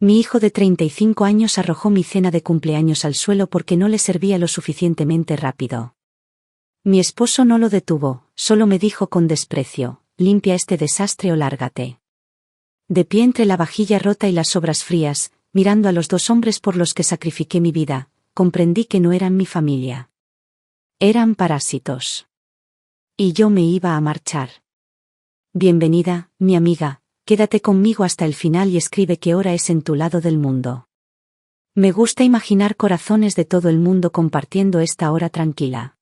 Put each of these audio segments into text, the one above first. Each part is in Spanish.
Mi hijo de 35 años arrojó mi cena de cumpleaños al suelo porque no le servía lo suficientemente rápido. Mi esposo no lo detuvo, solo me dijo con desprecio: limpia este desastre o lárgate. De pie entre la vajilla rota y las sobras frías, mirando a los dos hombres por los que sacrifiqué mi vida, comprendí que no eran mi familia. Eran parásitos. Y yo me iba a marchar. Bienvenida, mi amiga, quédate conmigo hasta el final y escribe qué hora es en tu lado del mundo. Me gusta imaginar corazones de todo el mundo compartiendo esta hora tranquila.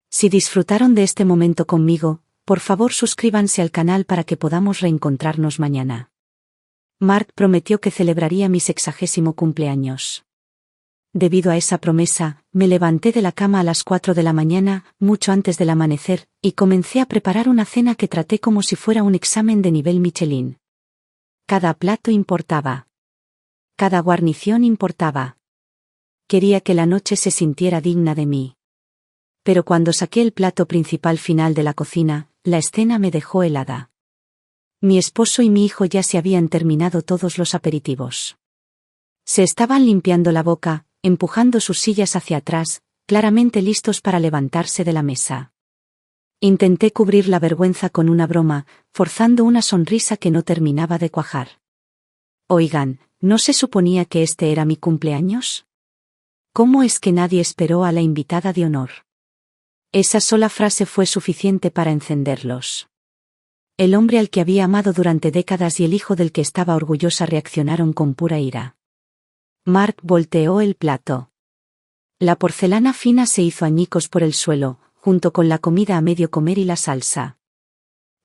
Si disfrutaron de este momento conmigo, por favor suscríbanse al canal para que podamos reencontrarnos mañana. Mark prometió que celebraría mi 60º cumpleaños. Debido a esa promesa, me levanté de la cama a las 4 de la mañana, mucho antes del amanecer, y comencé a preparar una cena que traté como si fuera un examen de nivel Michelin. Cada plato importaba. Cada guarnición importaba. Quería que la noche se sintiera digna de mí. Pero cuando saqué el plato principal final de la cocina, la escena me dejó helada. Mi esposo y mi hijo ya se habían terminado todos los aperitivos. Se estaban limpiando la boca, empujando sus sillas hacia atrás, claramente listos para levantarse de la mesa. Intenté cubrir la vergüenza con una broma, forzando una sonrisa que no terminaba de cuajar. Oigan, ¿no se suponía que este era mi cumpleaños? ¿Cómo es que nadie esperó a la invitada de honor? Esa sola frase fue suficiente para encenderlos. El hombre al que había amado durante décadas y el hijo del que estaba orgullosa reaccionaron con pura ira. Mark volteó el plato. La porcelana fina se hizo añicos por el suelo, junto con la comida a medio comer y la salsa.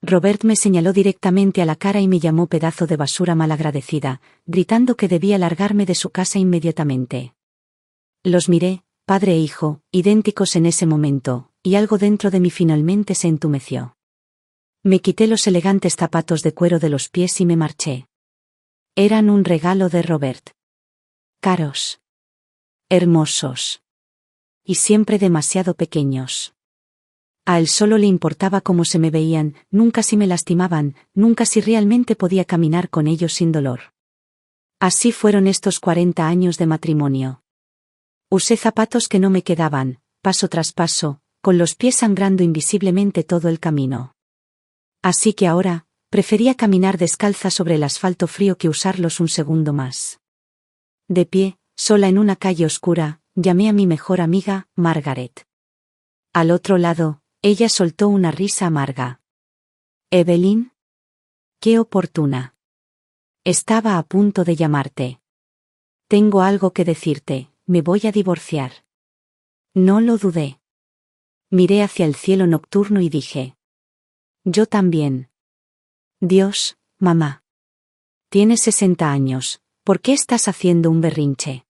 Robert me señaló directamente a la cara y me llamó pedazo de basura malagradecida, gritando que debía largarme de su casa inmediatamente. Los miré, padre e hijo, idénticos en ese momento, y algo dentro de mí finalmente se entumeció. Me quité los elegantes zapatos de cuero de los pies y me marché. Eran un regalo de Robert. Caros. Hermosos. Y siempre demasiado pequeños. A él solo le importaba cómo se me veían, nunca si me lastimaban, nunca si realmente podía caminar con ellos sin dolor. Así fueron estos 40 años de matrimonio. Usé zapatos que no me quedaban, paso tras paso, con los pies sangrando invisiblemente todo el camino. Así que ahora, prefería caminar descalza sobre el asfalto frío que usarlos un segundo más. De pie, sola en una calle oscura, llamé a mi mejor amiga, Margaret. Al otro lado, ella soltó una risa amarga. «Evelyn. Qué oportuna. Estaba a punto de llamarte. Tengo algo que decirte, me voy a divorciar». No lo dudé. Miré hacia el cielo nocturno y dije: «Yo también». «Dios, mamá. Tienes 60 años, ¿por qué estás haciendo un berrinche?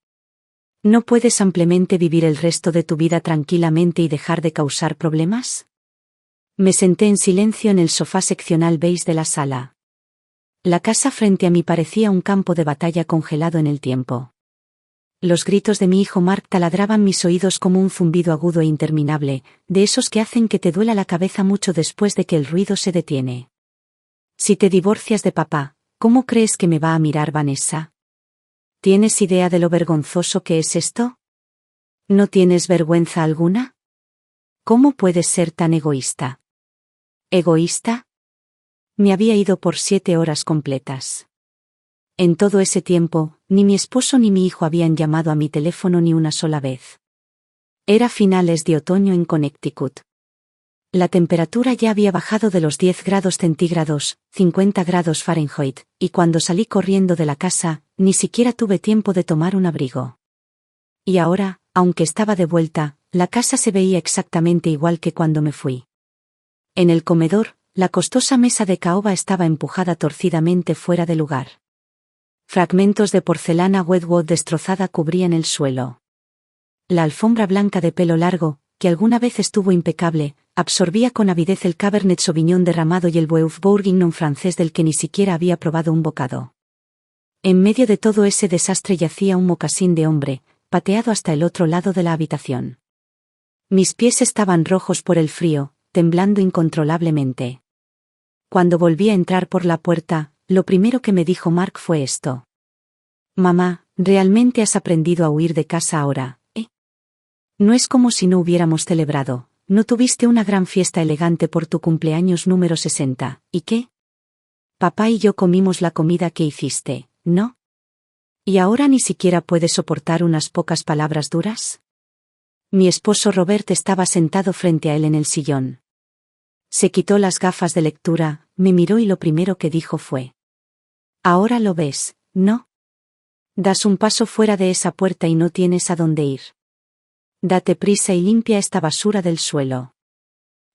¿No puedes ampliamente vivir el resto de tu vida tranquilamente y dejar de causar problemas?» Me senté en silencio en el sofá seccional beige de la sala. La casa frente a mí parecía un campo de batalla congelado en el tiempo. Los gritos de mi hijo Mark taladraban mis oídos como un zumbido agudo e interminable, de esos que hacen que te duela la cabeza mucho después de que el ruido se detiene. «Si te divorcias de papá, ¿cómo crees que me va a mirar Vanessa? ¿Tienes idea de lo vergonzoso que es esto? ¿No tienes vergüenza alguna? ¿Cómo puedes ser tan egoísta?» ¿Egoísta? Me había ido por 7 horas completas. En todo ese tiempo, ni mi esposo ni mi hijo habían llamado a mi teléfono ni una sola vez. Era finales de otoño en Connecticut. La temperatura ya había bajado de los 10 grados centígrados, 50 grados Fahrenheit, y cuando salí corriendo de la casa, ni siquiera tuve tiempo de tomar un abrigo. Y ahora, aunque estaba de vuelta, la casa se veía exactamente igual que cuando me fui. En el comedor, la costosa mesa de caoba estaba empujada torcidamente fuera de lugar. Fragmentos de porcelana Wedgwood destrozada cubrían el suelo. La alfombra blanca de pelo largo, que alguna vez estuvo impecable, absorbía con avidez el Cabernet Sauvignon derramado y el Boeuf Bourguignon francés del que ni siquiera había probado un bocado. En medio de todo ese desastre yacía un mocasín de hombre, pateado hasta el otro lado de la habitación. Mis pies estaban rojos por el frío, temblando incontrolablemente. Cuando volví a entrar por la puerta, lo primero que me dijo Mark fue esto: Mamá, ¿realmente has aprendido a huir de casa ahora, eh? No es como si no hubiéramos celebrado. ¿No tuviste una gran fiesta elegante por tu cumpleaños número 60? ¿Y qué? Papá y yo comimos la comida que hiciste, ¿no? ¿Y ahora ni siquiera puedes soportar unas pocas palabras duras? Mi esposo Robert estaba sentado frente a él en el sillón. Se quitó las gafas de lectura, me miró y lo primero que dijo fue: Ahora lo ves, ¿no? Das un paso fuera de esa puerta y no tienes a dónde ir. Date prisa y limpia esta basura del suelo.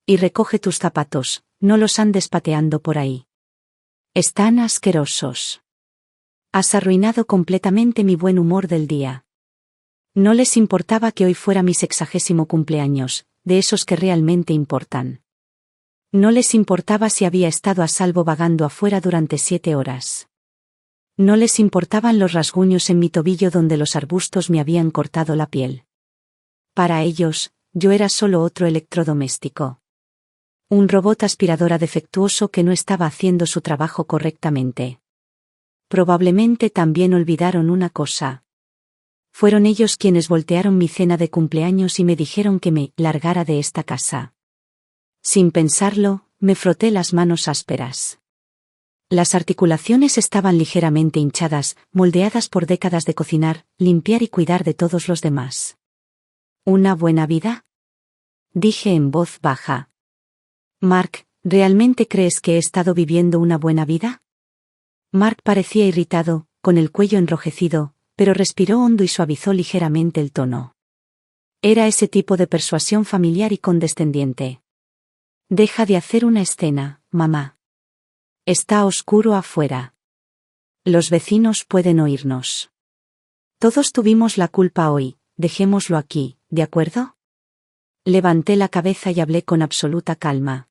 Y recoge tus zapatos, no los andes pateando por ahí. Están asquerosos. Has arruinado completamente mi buen humor del día. No les importaba que hoy fuera mi 60º cumpleaños, de esos que realmente importan. No les importaba si había estado a salvo vagando afuera durante 7 horas. No les importaban los rasguños en mi tobillo donde los arbustos me habían cortado la piel. Para ellos, yo era solo otro electrodoméstico. Un robot aspiradora defectuoso que no estaba haciendo su trabajo correctamente. Probablemente también olvidaron una cosa. Fueron ellos quienes voltearon mi cena de cumpleaños y me dijeron que me largara de esta casa. Sin pensarlo, me froté las manos ásperas. Las articulaciones estaban ligeramente hinchadas, moldeadas por décadas de cocinar, limpiar y cuidar de todos los demás. ¿Una buena vida? Dije en voz baja. Mark, ¿realmente crees que he estado viviendo una buena vida? Mark parecía irritado, con el cuello enrojecido, pero respiró hondo y suavizó ligeramente el tono. Era ese tipo de persuasión familiar y condescendiente. Deja de hacer una escena, mamá. Está oscuro afuera. Los vecinos pueden oírnos. Todos tuvimos la culpa hoy, dejémoslo aquí, ¿de acuerdo? Levanté la cabeza y hablé con absoluta calma.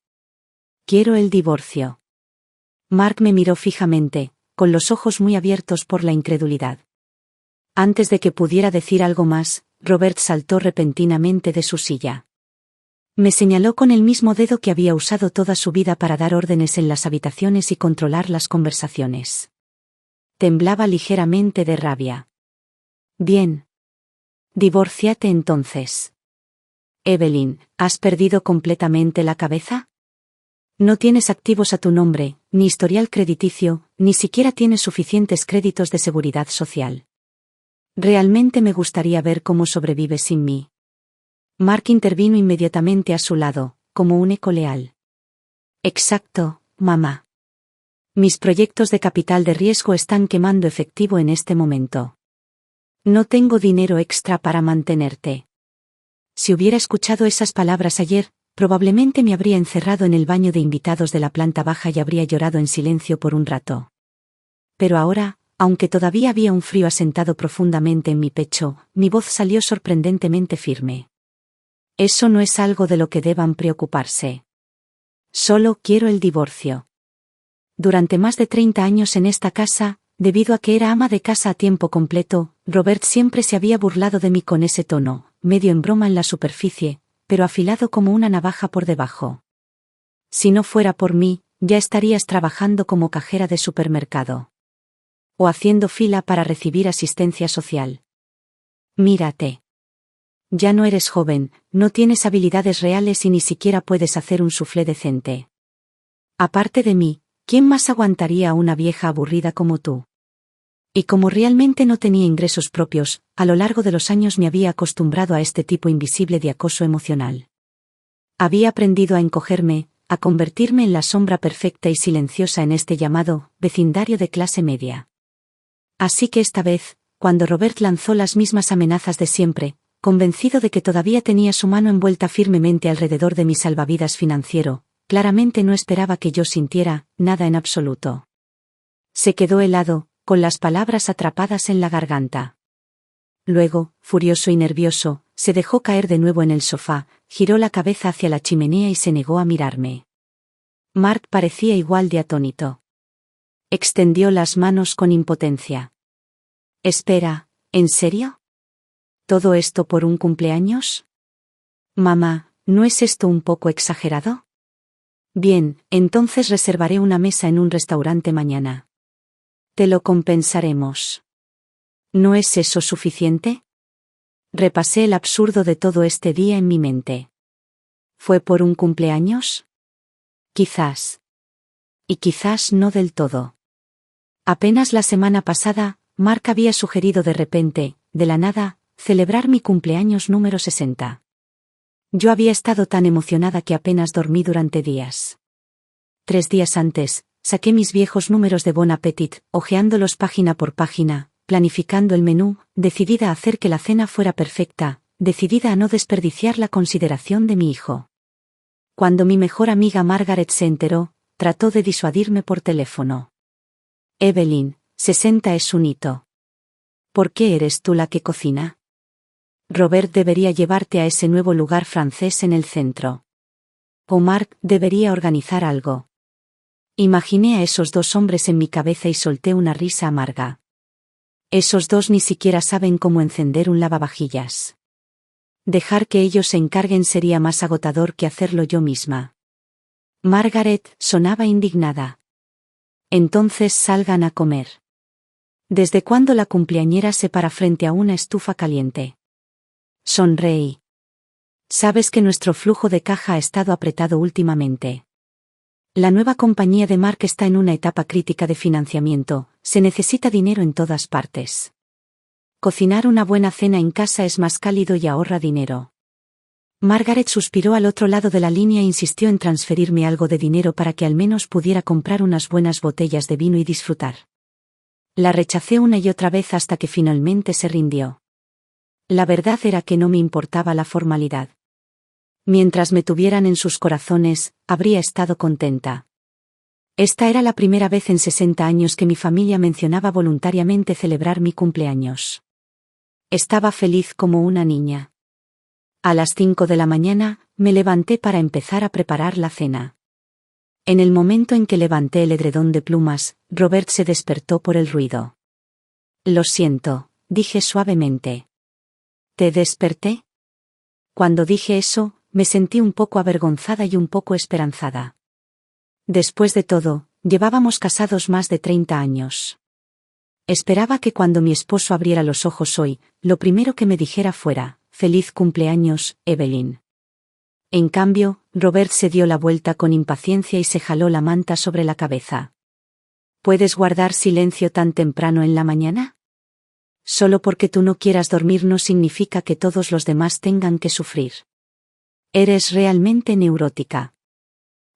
Quiero el divorcio. Mark me miró fijamente, con los ojos muy abiertos por la incredulidad. Antes de que pudiera decir algo más, Robert saltó repentinamente de su silla. Me señaló con el mismo dedo que había usado toda su vida para dar órdenes en las habitaciones y controlar las conversaciones. Temblaba ligeramente de rabia. Bien. Divórciate entonces. Evelyn, ¿has perdido completamente la cabeza? No tienes activos a tu nombre, ni historial crediticio, ni siquiera tienes suficientes créditos de seguridad social. Realmente me gustaría ver cómo sobrevives sin mí. Mark intervino inmediatamente a su lado, como un eco leal. Exacto, mamá. Mis proyectos de capital de riesgo están quemando efectivo en este momento. No tengo dinero extra para mantenerte. Si hubiera escuchado esas palabras ayer, probablemente me habría encerrado en el baño de invitados de la planta baja y habría llorado en silencio por un rato. Pero ahora, aunque todavía había un frío asentado profundamente en mi pecho, mi voz salió sorprendentemente firme. Eso no es algo de lo que deban preocuparse. Solo quiero el divorcio. Durante más de 30 años en esta casa, debido a que era ama de casa a tiempo completo, Robert siempre se había burlado de mí con ese tono, medio en broma en la superficie, pero afilado como una navaja por debajo. Si no fuera por mí, ya estarías trabajando como cajera de supermercado. O haciendo fila para recibir asistencia social. Mírate. Ya no eres joven, no tienes habilidades reales y ni siquiera puedes hacer un soufflé decente. Aparte de mí, ¿quién más aguantaría a una vieja aburrida como tú? Y como realmente no tenía ingresos propios, a lo largo de los años me había acostumbrado a este tipo invisible de acoso emocional. Había aprendido a encogerme, a convertirme en la sombra perfecta y silenciosa en este llamado vecindario de clase media. Así que esta vez, cuando Robert lanzó las mismas amenazas de siempre, convencido de que todavía tenía su mano envuelta firmemente alrededor de mi salvavidas financiero, claramente no esperaba que yo sintiera nada en absoluto. Se quedó helado, con las palabras atrapadas en la garganta. Luego, furioso y nervioso, se dejó caer de nuevo en el sofá, giró la cabeza hacia la chimenea y se negó a mirarme. Mark parecía igual de atónito. Extendió las manos con impotencia. Espera, ¿en serio? ¿Todo esto por un cumpleaños? Mamá, ¿no es esto un poco exagerado? Bien, entonces reservaré una mesa en un restaurante mañana. Te lo compensaremos. ¿No es eso suficiente? Repasé el absurdo de todo este día en mi mente. ¿Fue por un cumpleaños? Quizás. Y quizás no del todo. Apenas la semana pasada, Mark había sugerido de repente, de la nada, celebrar mi cumpleaños número 60. Yo había estado tan emocionada que apenas dormí durante días. 3 días antes, saqué mis viejos números de Bon Appetit, hojeándolos página por página, planificando el menú, decidida a hacer que la cena fuera perfecta, decidida a no desperdiciar la consideración de mi hijo. Cuando mi mejor amiga Margaret se enteró, trató de disuadirme por teléfono. Evelyn, 60 es un hito. ¿Por qué eres tú la que cocina? Robert debería llevarte a ese nuevo lugar francés en el centro. O Mark debería organizar algo. Imaginé a esos 2 hombres en mi cabeza y solté una risa amarga. Esos 2 ni siquiera saben cómo encender un lavavajillas. Dejar que ellos se encarguen sería más agotador que hacerlo yo misma. Margaret sonaba indignada. Entonces salgan a comer. ¿Desde cuándo la cumpleañera se para frente a una estufa caliente? Sonreí. Sabes que nuestro flujo de caja ha estado apretado últimamente. La nueva compañía de Mark está en una etapa crítica de financiamiento, se necesita dinero en todas partes. Cocinar una buena cena en casa es más cálido y ahorra dinero. Margaret suspiró al otro lado de la línea e insistió en transferirme algo de dinero para que al menos pudiera comprar unas buenas botellas de vino y disfrutar. La rechacé una y otra vez hasta que finalmente se rindió. La verdad era que no me importaba la formalidad. Mientras me tuvieran en sus corazones, habría estado contenta. Esta era la primera vez en 60 años que mi familia mencionaba voluntariamente celebrar mi cumpleaños. Estaba feliz como una niña. A las 5 de la mañana, me levanté para empezar a preparar la cena. En el momento en que levanté el edredón de plumas, Robert se despertó por el ruido. Lo siento, dije suavemente. ¿Te desperté? Cuando dije eso, me sentí un poco avergonzada y un poco esperanzada. Después de todo, llevábamos casados más de 30 años. Esperaba que cuando mi esposo abriera los ojos hoy, lo primero que me dijera fuera, «Feliz cumpleaños, Evelyn». En cambio, Robert se dio la vuelta con impaciencia y se jaló la manta sobre la cabeza. ¿Puedes guardar silencio tan temprano en la mañana? Solo porque tú no quieras dormir no significa que todos los demás tengan que sufrir. Eres realmente neurótica.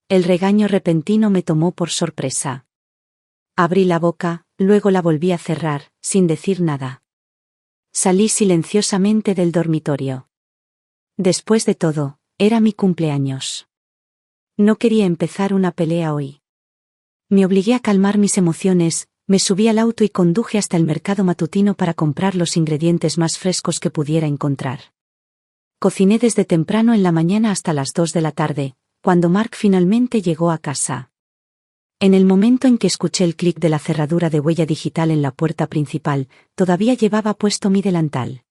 El regaño repentino me tomó por sorpresa. Abrí la boca, luego la volví a cerrar, sin decir nada. Salí silenciosamente del dormitorio. Después de todo, era mi cumpleaños. No quería empezar una pelea hoy. Me obligué a calmar mis emociones, me subí al auto y conduje hasta el mercado matutino para comprar los ingredientes más frescos que pudiera encontrar. Cociné desde temprano en la mañana hasta las 2 de la tarde, cuando Mark finalmente llegó a casa. En el momento en que escuché el clic de la cerradura de huella digital en la puerta principal, todavía llevaba puesto mi delantal.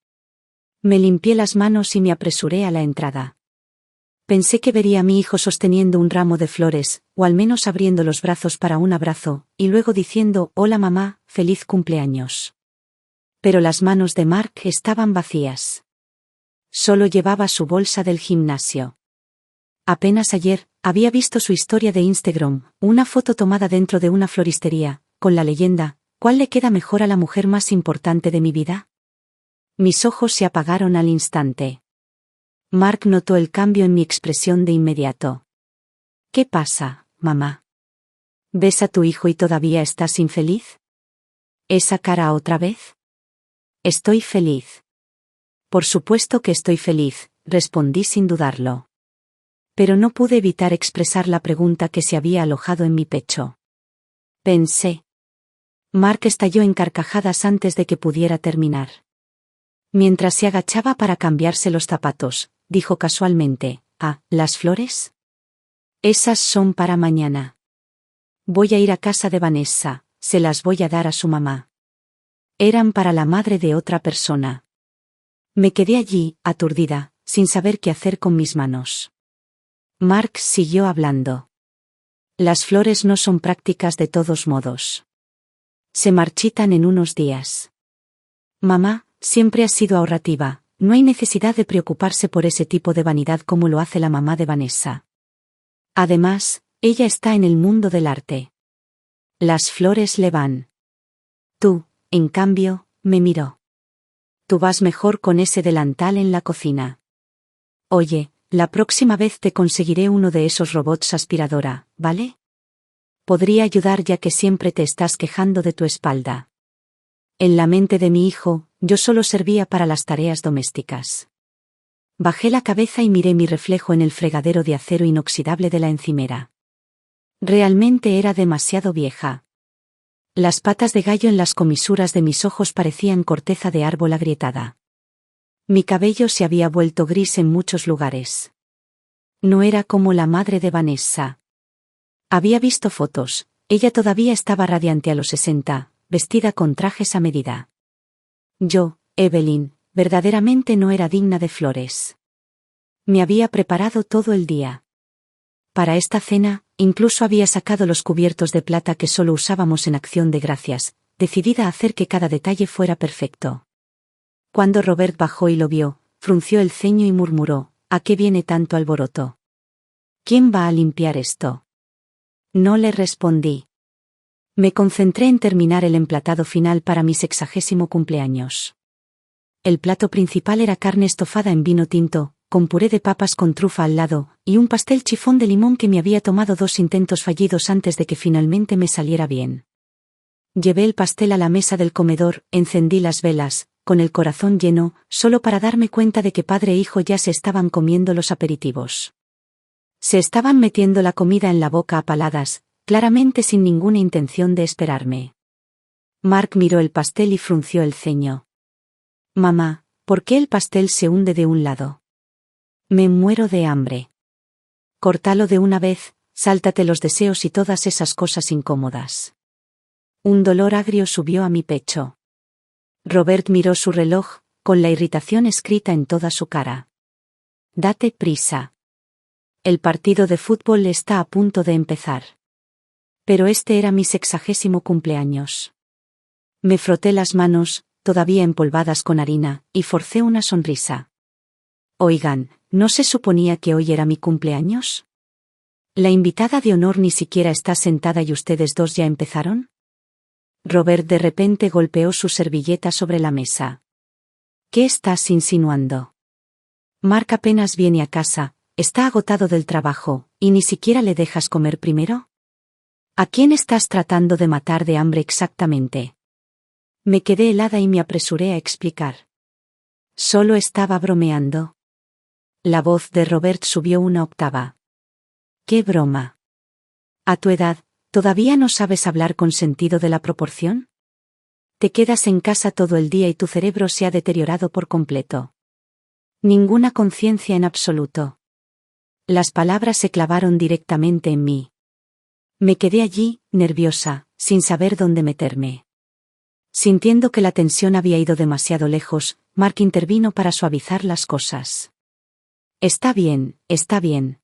Me limpié las manos y me apresuré a la entrada. Pensé que vería a mi hijo sosteniendo un ramo de flores, o al menos abriendo los brazos para un abrazo, y luego diciendo, «Hola mamá, feliz cumpleaños». Pero las manos de Mark estaban vacías. Solo llevaba su bolsa del gimnasio. Apenas ayer, había visto su historia de Instagram, una foto tomada dentro de una floristería, con la leyenda, ¿cuál le queda mejor a la mujer más importante de mi vida? Mis ojos se apagaron al instante. Mark notó el cambio en mi expresión de inmediato. ¿Qué pasa, mamá? ¿Ves a tu hijo y todavía estás infeliz? ¿Esa cara otra vez? Estoy feliz. Por supuesto que estoy feliz, respondí sin dudarlo. Pero no pude evitar expresar la pregunta que se había alojado en mi pecho. Pensé. Mark estalló en carcajadas antes de que pudiera terminar. Mientras se agachaba para cambiarse los zapatos, dijo casualmente, «Ah, ¿las flores? Esas son para mañana. Voy a ir a casa de Vanessa, se las voy a dar a su mamá». Eran para la madre de otra persona. Me quedé allí, aturdida, sin saber qué hacer con mis manos. Mark siguió hablando. Las flores no son prácticas de todos modos. Se marchitan en unos días. Mamá, siempre has sido ahorrativa, no hay necesidad de preocuparse por ese tipo de vanidad como lo hace la mamá de Vanessa. Además, ella está en el mundo del arte. Las flores le van. Tú, en cambio, me miró. Tú vas mejor con ese delantal en la cocina. Oye, la próxima vez te conseguiré uno de esos robots aspiradora, ¿vale? Podría ayudar ya que siempre te estás quejando de tu espalda. En la mente de mi hijo, yo solo servía para las tareas domésticas. Bajé la cabeza y miré mi reflejo en el fregadero de acero inoxidable de la encimera. Realmente era demasiado vieja. Las patas de gallo en las comisuras de mis ojos parecían corteza de árbol agrietada. Mi cabello se había vuelto gris en muchos lugares. No era como la madre de Vanessa. Había visto fotos, ella todavía estaba radiante a los 60, vestida con trajes a medida. Yo, Evelyn, verdaderamente no era digna de flores. Me había preparado todo el día. Para esta cena, incluso había sacado los cubiertos de plata que solo usábamos en acción de gracias, decidida a hacer que cada detalle fuera perfecto. Cuando Robert bajó y lo vio, frunció el ceño y murmuró, ¿a qué viene tanto alboroto? ¿Quién va a limpiar esto? No le respondí. Me concentré en terminar el emplatado final para mi 60º cumpleaños. El plato principal era carne estofada en vino tinto, con puré de papas con trufa al lado, y un pastel chifón de limón que me había tomado 2 intentos fallidos antes de que finalmente me saliera bien. Llevé el pastel a la mesa del comedor, encendí las velas, con el corazón lleno, solo para darme cuenta de que padre e hijo ya se estaban comiendo los aperitivos. Se estaban metiendo la comida en la boca a paladas, claramente sin ninguna intención de esperarme. Mark miró el pastel y frunció el ceño. Mamá, ¿por qué el pastel se hunde de un lado? Me muero de hambre. Córtalo de una vez, sáltate los deseos y todas esas cosas incómodas. Un dolor agrio subió a mi pecho. Robert miró su reloj, con la irritación escrita en toda su cara. Date prisa. El partido de fútbol está a punto de empezar. Pero este era mi 60º cumpleaños. Me froté las manos, todavía empolvadas con harina, y forcé una sonrisa. Oigan, ¿no se suponía que hoy era mi cumpleaños? La invitada de honor ni siquiera está sentada y ustedes dos ya empezaron. Robert de repente golpeó su servilleta sobre la mesa. ¿Qué estás insinuando? Mark apenas viene a casa, está agotado del trabajo, y ni siquiera le dejas comer primero. ¿A quién estás tratando de matar de hambre exactamente? Me quedé helada y me apresuré a explicar. Solo estaba bromeando. La voz de Robert subió una octava. ¿Qué broma? A tu edad, ¿todavía no sabes hablar con sentido de la proporción? Te quedas en casa todo el día y tu cerebro se ha deteriorado por completo. Ninguna conciencia en absoluto. Las palabras se clavaron directamente en mí. Me quedé allí, nerviosa, sin saber dónde meterme. Sintiendo que la tensión había ido demasiado lejos, Mark intervino para suavizar las cosas. Está bien, está bien.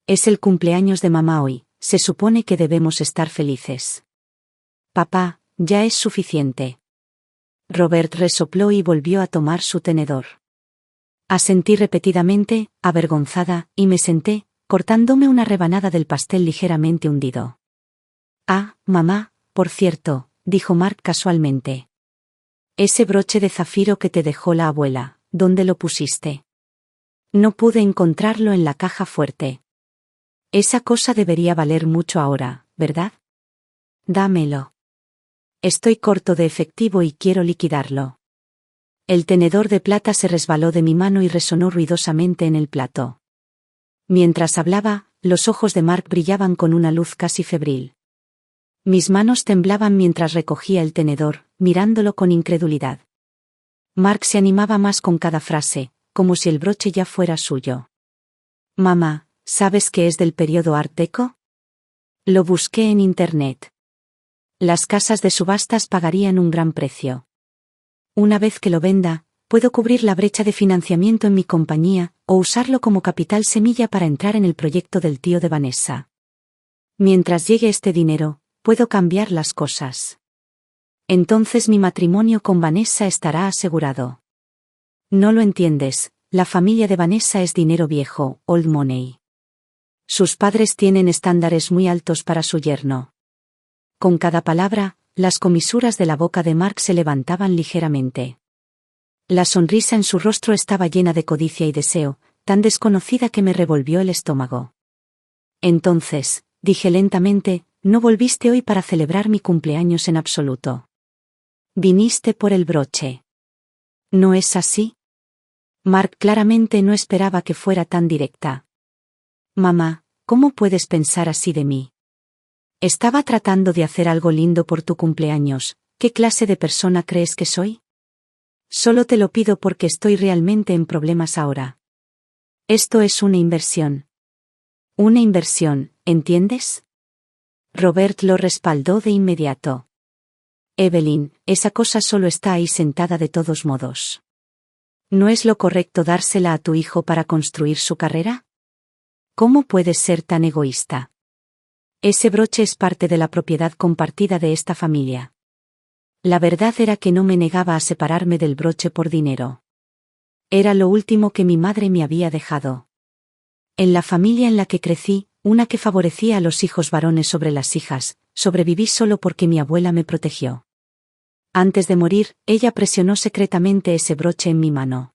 Es el cumpleaños de mamá hoy, se supone que debemos estar felices. Papá, ya es suficiente. Robert resopló y volvió a tomar su tenedor. Asentí repetidamente, avergonzada, y me senté, cortándome una rebanada del pastel ligeramente hundido. Ah, mamá, por cierto, dijo Mark casualmente. Ese broche de zafiro que te dejó la abuela, ¿dónde lo pusiste? No pude encontrarlo en la caja fuerte. Esa cosa debería valer mucho ahora, ¿verdad? Dámelo. Estoy corto de efectivo y quiero liquidarlo. El tenedor de plata se resbaló de mi mano y resonó ruidosamente en el plato. Mientras hablaba, los ojos de Mark brillaban con una luz casi febril. Mis manos temblaban mientras recogía el tenedor, mirándolo con incredulidad. Mark se animaba más con cada frase, como si el broche ya fuera suyo. Mamá, ¿sabes qué es del periodo Art Deco? Lo busqué en internet. Las casas de subastas pagarían un gran precio. Una vez que lo venda, puedo cubrir la brecha de financiamiento en mi compañía, o usarlo como capital semilla para entrar en el proyecto del tío de Vanessa. Mientras llegue este dinero, puedo cambiar las cosas. Entonces mi matrimonio con Vanessa estará asegurado. No lo entiendes, la familia de Vanessa es dinero viejo, old money. Sus padres tienen estándares muy altos para su yerno. Con cada palabra, las comisuras de la boca de Mark se levantaban ligeramente. La sonrisa en su rostro estaba llena de codicia y deseo, tan desconocida que me revolvió el estómago. Entonces, dije lentamente, no volviste hoy para celebrar mi cumpleaños en absoluto. Viniste por el broche. ¿No es así? Mark claramente no esperaba que fuera tan directa. Mamá, ¿cómo puedes pensar así de mí? Estaba tratando de hacer algo lindo por tu cumpleaños. ¿Qué clase de persona crees que soy? Solo te lo pido porque estoy realmente en problemas ahora. Esto es una inversión. Una inversión, ¿entiendes? Robert lo respaldó de inmediato. Evelyn, esa cosa solo está ahí sentada de todos modos. ¿No es lo correcto dársela a tu hijo para construir su carrera? ¿Cómo puedes ser tan egoísta? Ese broche es parte de la propiedad compartida de esta familia. La verdad era que no me negaba a separarme del broche por dinero. Era lo último que mi madre me había dejado. En la familia en la que crecí, una que favorecía a los hijos varones sobre las hijas, sobreviví solo porque mi abuela me protegió. Antes de morir, ella presionó secretamente ese broche en mi mano.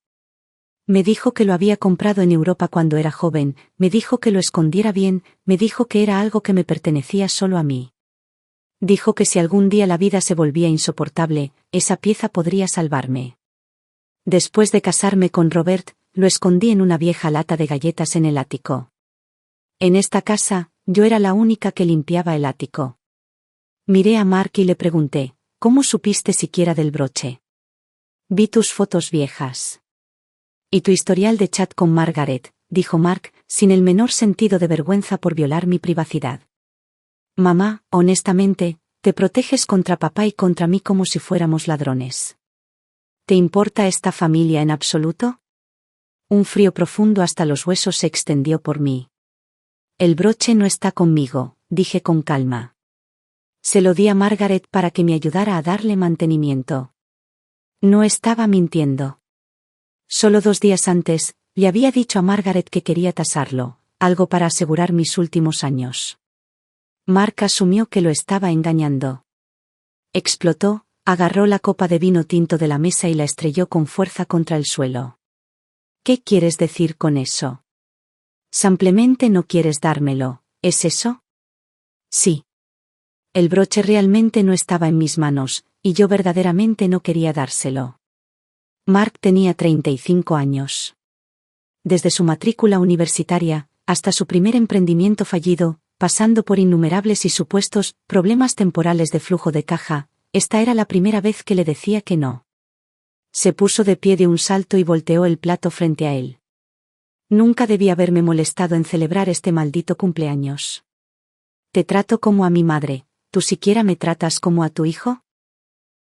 Me dijo que lo había comprado en Europa cuando era joven, me dijo que lo escondiera bien, me dijo que era algo que me pertenecía solo a mí. Dijo que si algún día la vida se volvía insoportable, esa pieza podría salvarme. Después de casarme con Robert, lo escondí en una vieja lata de galletas en el ático. En esta casa, yo era la única que limpiaba el ático. Miré a Mark y le pregunté, ¿cómo supiste siquiera del broche? Vi tus fotos viejas. Y tu historial de chat con Margaret, dijo Mark, sin el menor sentido de vergüenza por violar mi privacidad. Mamá, honestamente, te proteges contra papá y contra mí como si fuéramos ladrones. ¿Te importa esta familia en absoluto? Un frío profundo hasta los huesos se extendió por mí. El broche no está conmigo, dije con calma. Se lo di a Margaret para que me ayudara a darle mantenimiento. No estaba mintiendo. Solo 2 días antes, le había dicho a Margaret que quería tasarlo, algo para asegurar mis últimos años. Mark asumió que lo estaba engañando. Explotó, agarró la copa de vino tinto de la mesa y la estrelló con fuerza contra el suelo. ¿Qué quieres decir con eso? Simplemente no quieres dármelo, ¿es eso? Sí. El broche realmente no estaba en mis manos, y yo verdaderamente no quería dárselo. Mark tenía 35 años. Desde su matrícula universitaria, hasta su primer emprendimiento fallido, pasando por innumerables y supuestos problemas temporales de flujo de caja, esta era la primera vez que le decía que no. Se puso de pie de un salto y volteó el plato frente a él. Nunca debí haberme molestado en celebrar este maldito cumpleaños. Te trato como a mi madre, ¿tú siquiera me tratas como a tu hijo?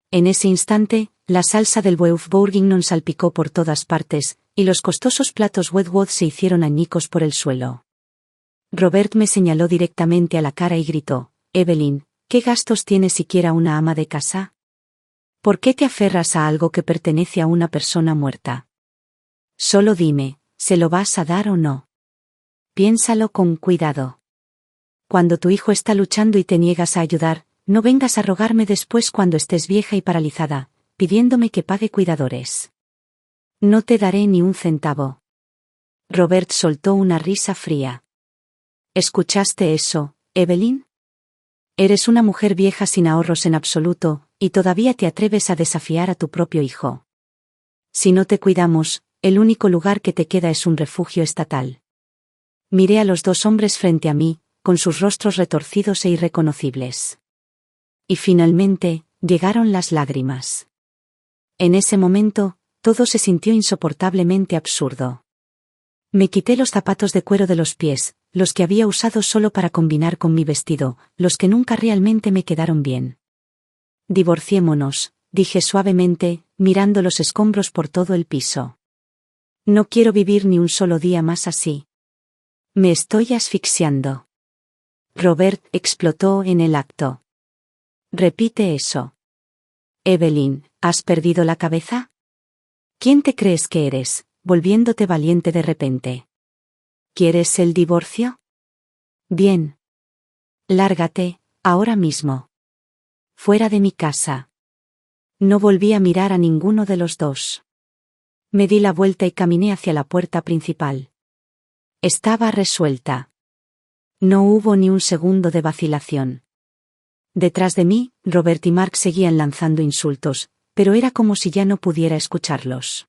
En ese instante, la salsa del Beef Bourguignon salpicó por todas partes, y los costosos platos Wedgwood se hicieron añicos por el suelo. Robert me señaló directamente a la cara y gritó, Evelyn, ¿qué gastos tiene siquiera una ama de casa? ¿Por qué te aferras a algo que pertenece a una persona muerta? Solo dime, ¿se lo vas a dar o no? Piénsalo con cuidado. Cuando tu hijo está luchando y te niegas a ayudar, no vengas a rogarme después cuando estés vieja y paralizada, pidiéndome que pague cuidadores. No te daré ni un centavo. Robert soltó una risa fría. ¿Escuchaste eso, Evelyn? Eres una mujer vieja sin ahorros en absoluto, y todavía te atreves a desafiar a tu propio hijo. Si no te cuidamos, el único lugar que te queda es un refugio estatal. Miré a los 2 hombres frente a mí, con sus rostros retorcidos e irreconocibles. Y finalmente, llegaron las lágrimas. En ese momento, todo se sintió insoportablemente absurdo. Me quité los zapatos de cuero de los pies, los que había usado solo para combinar con mi vestido, los que nunca realmente me quedaron bien. Divorciémonos, dije suavemente, mirando los escombros por todo el piso. No quiero vivir ni un solo día más así. Me estoy asfixiando. Robert explotó en el acto. Repite eso. Evelyn, ¿has perdido la cabeza? ¿Quién te crees que eres, volviéndote valiente de repente? ¿Quieres el divorcio? Bien. Lárgate, ahora mismo. Fuera de mi casa. No volví a mirar a ninguno de los dos. Me di la vuelta y caminé hacia la puerta principal. Estaba resuelta. No hubo ni un segundo de vacilación. Detrás de mí, Robert y Mark seguían lanzando insultos, pero era como si ya no pudiera escucharlos.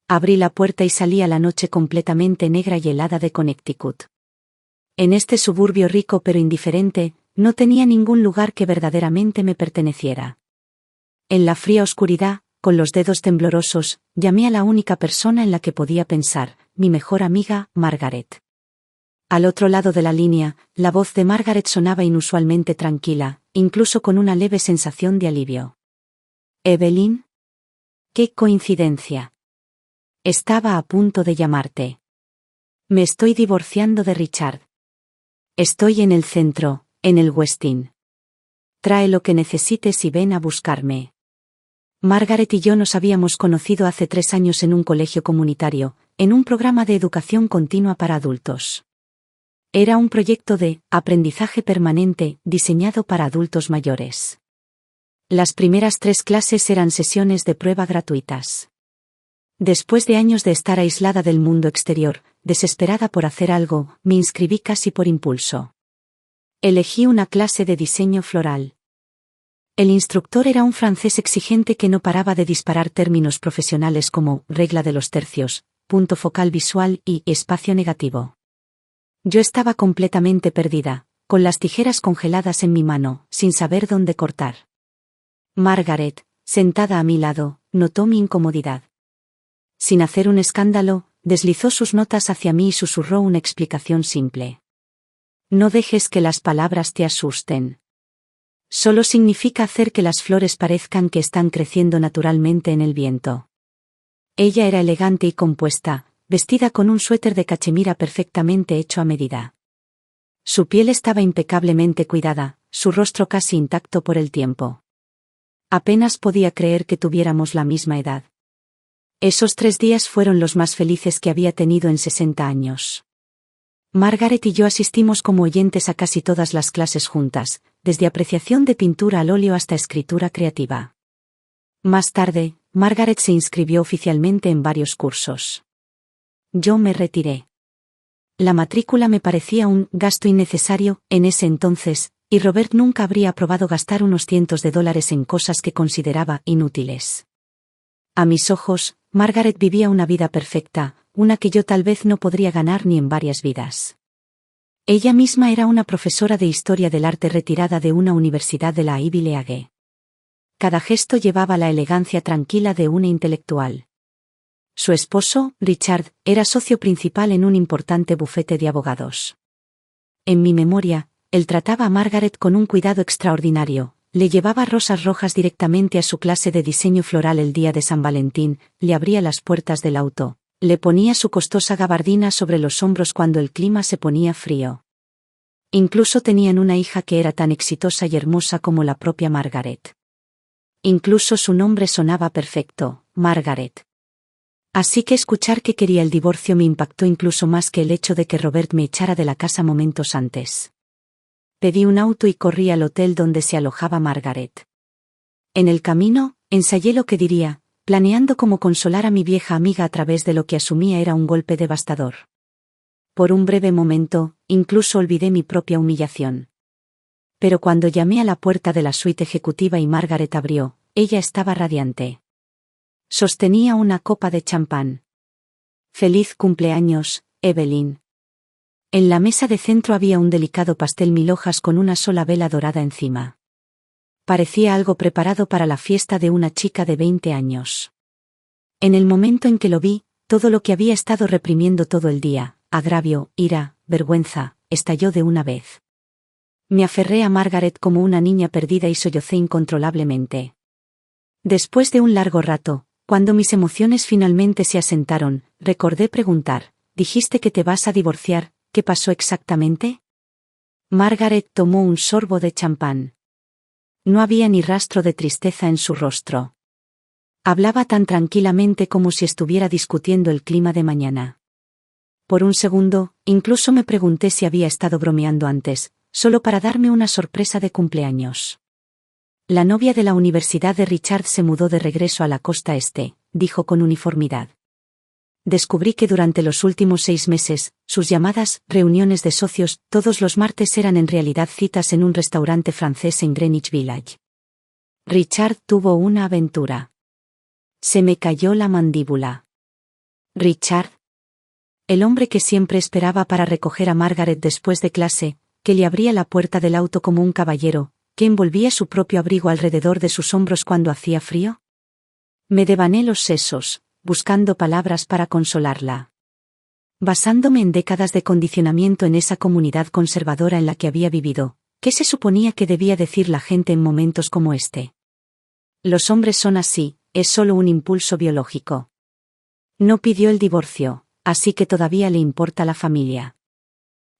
Abrí la puerta y salí a la noche completamente negra y helada de Connecticut. En este suburbio rico pero indiferente, no tenía ningún lugar que verdaderamente me perteneciera. En la fría oscuridad, con los dedos temblorosos, llamé a la única persona en la que podía pensar, mi mejor amiga, Margaret. Al otro lado de la línea, la voz de Margaret sonaba inusualmente tranquila, incluso con una leve sensación de alivio. «¿Evelyn? ¡Qué coincidencia! Estaba a punto de llamarte. Me estoy divorciando de Richard. Estoy en el centro, en el Westin. Trae lo que necesites y ven a buscarme». Margaret y yo nos habíamos conocido hace 3 años en un colegio comunitario, en un programa de educación continua para adultos. Era un proyecto de aprendizaje permanente diseñado para adultos mayores. Las primeras 3 clases eran sesiones de prueba gratuitas. Después de años de estar aislada del mundo exterior, desesperada por hacer algo, me inscribí casi por impulso. Elegí una clase de diseño floral. El instructor era un francés exigente que no paraba de disparar términos profesionales como regla de los tercios, punto focal visual y espacio negativo. Yo estaba completamente perdida, con las tijeras congeladas en mi mano, sin saber dónde cortar. Margaret, sentada a mi lado, notó mi incomodidad. Sin hacer un escándalo, deslizó sus notas hacia mí y susurró una explicación simple. No dejes que las palabras te asusten. Solo significa hacer que las flores parezcan que están creciendo naturalmente en el viento. Ella era elegante y compuesta, vestida con un suéter de cachemira perfectamente hecho a medida. Su piel estaba impecablemente cuidada, su rostro casi intacto por el tiempo. Apenas podía creer que tuviéramos la misma edad. Esos 3 días fueron los más felices que había tenido en 60 años. Margaret y yo asistimos como oyentes a casi todas las clases juntas, desde apreciación de pintura al óleo hasta escritura creativa. Más tarde, Margaret se inscribió oficialmente en varios cursos. Yo me retiré. La matrícula me parecía un gasto innecesario en ese entonces, y Robert nunca habría aprobado gastar unos cientos de dólares en cosas que consideraba inútiles. A mis ojos, Margaret vivía una vida perfecta, una que yo tal vez no podría ganar ni en varias vidas. Ella misma era una profesora de historia del arte retirada de una universidad de la Ivy League. Cada gesto llevaba la elegancia tranquila de una intelectual. Su esposo, Richard, era socio principal en un importante bufete de abogados. En mi memoria, él trataba a Margaret con un cuidado extraordinario, le llevaba rosas rojas directamente a su clase de diseño floral el día de San Valentín, le abría las puertas del auto, le ponía su costosa gabardina sobre los hombros cuando el clima se ponía frío. Incluso tenían una hija que era tan exitosa y hermosa como la propia Margaret. Incluso su nombre sonaba perfecto, Margaret. Así que escuchar que quería el divorcio me impactó incluso más que el hecho de que Robert me echara de la casa momentos antes. Pedí un auto y corrí al hotel donde se alojaba Margaret. En el camino, ensayé lo que diría, planeando cómo consolar a mi vieja amiga a través de lo que asumía era un golpe devastador. Por un breve momento, incluso olvidé mi propia humillación. Pero cuando llamé a la puerta de la suite ejecutiva y Margaret abrió, ella estaba radiante. Sostenía una copa de champán. «Feliz cumpleaños, Evelyn». En la mesa de centro había un delicado pastel 1000 hojas con una sola vela dorada encima. Parecía algo preparado para la fiesta de una chica de 20 años. En el momento en que lo vi, todo lo que había estado reprimiendo todo el día, agravio, ira, vergüenza, estalló de una vez. Me aferré a Margaret como una niña perdida y sollocé incontrolablemente. Después de un largo rato, cuando mis emociones finalmente se asentaron, recordé preguntar, «¿Dijiste que te vas a divorciar? ¿Qué pasó exactamente?» Margaret tomó un sorbo de champán. No había ni rastro de tristeza en su rostro. Hablaba tan tranquilamente como si estuviera discutiendo el clima de mañana. Por un segundo, incluso me pregunté si había estado bromeando antes, solo para darme una sorpresa de cumpleaños. La novia de la universidad de Richard se mudó de regreso a la costa este, dijo con uniformidad. Descubrí que durante los últimos 6 meses, sus llamadas, reuniones de socios, todos los martes eran en realidad citas en un restaurante francés en Greenwich Village. Richard tuvo una aventura. Se me cayó la mandíbula. Richard. El hombre que siempre esperaba para recoger a Margaret después de clase, que le abría la puerta del auto como un caballero, que envolvía su propio abrigo alrededor de sus hombros cuando hacía frío. Me devané los sesos, buscando palabras para consolarla. Basándome en décadas de condicionamiento en esa comunidad conservadora en la que había vivido, ¿qué se suponía que debía decir la gente en momentos como este? Los hombres son así, es solo un impulso biológico. No pidió el divorcio, así que todavía le importa la familia.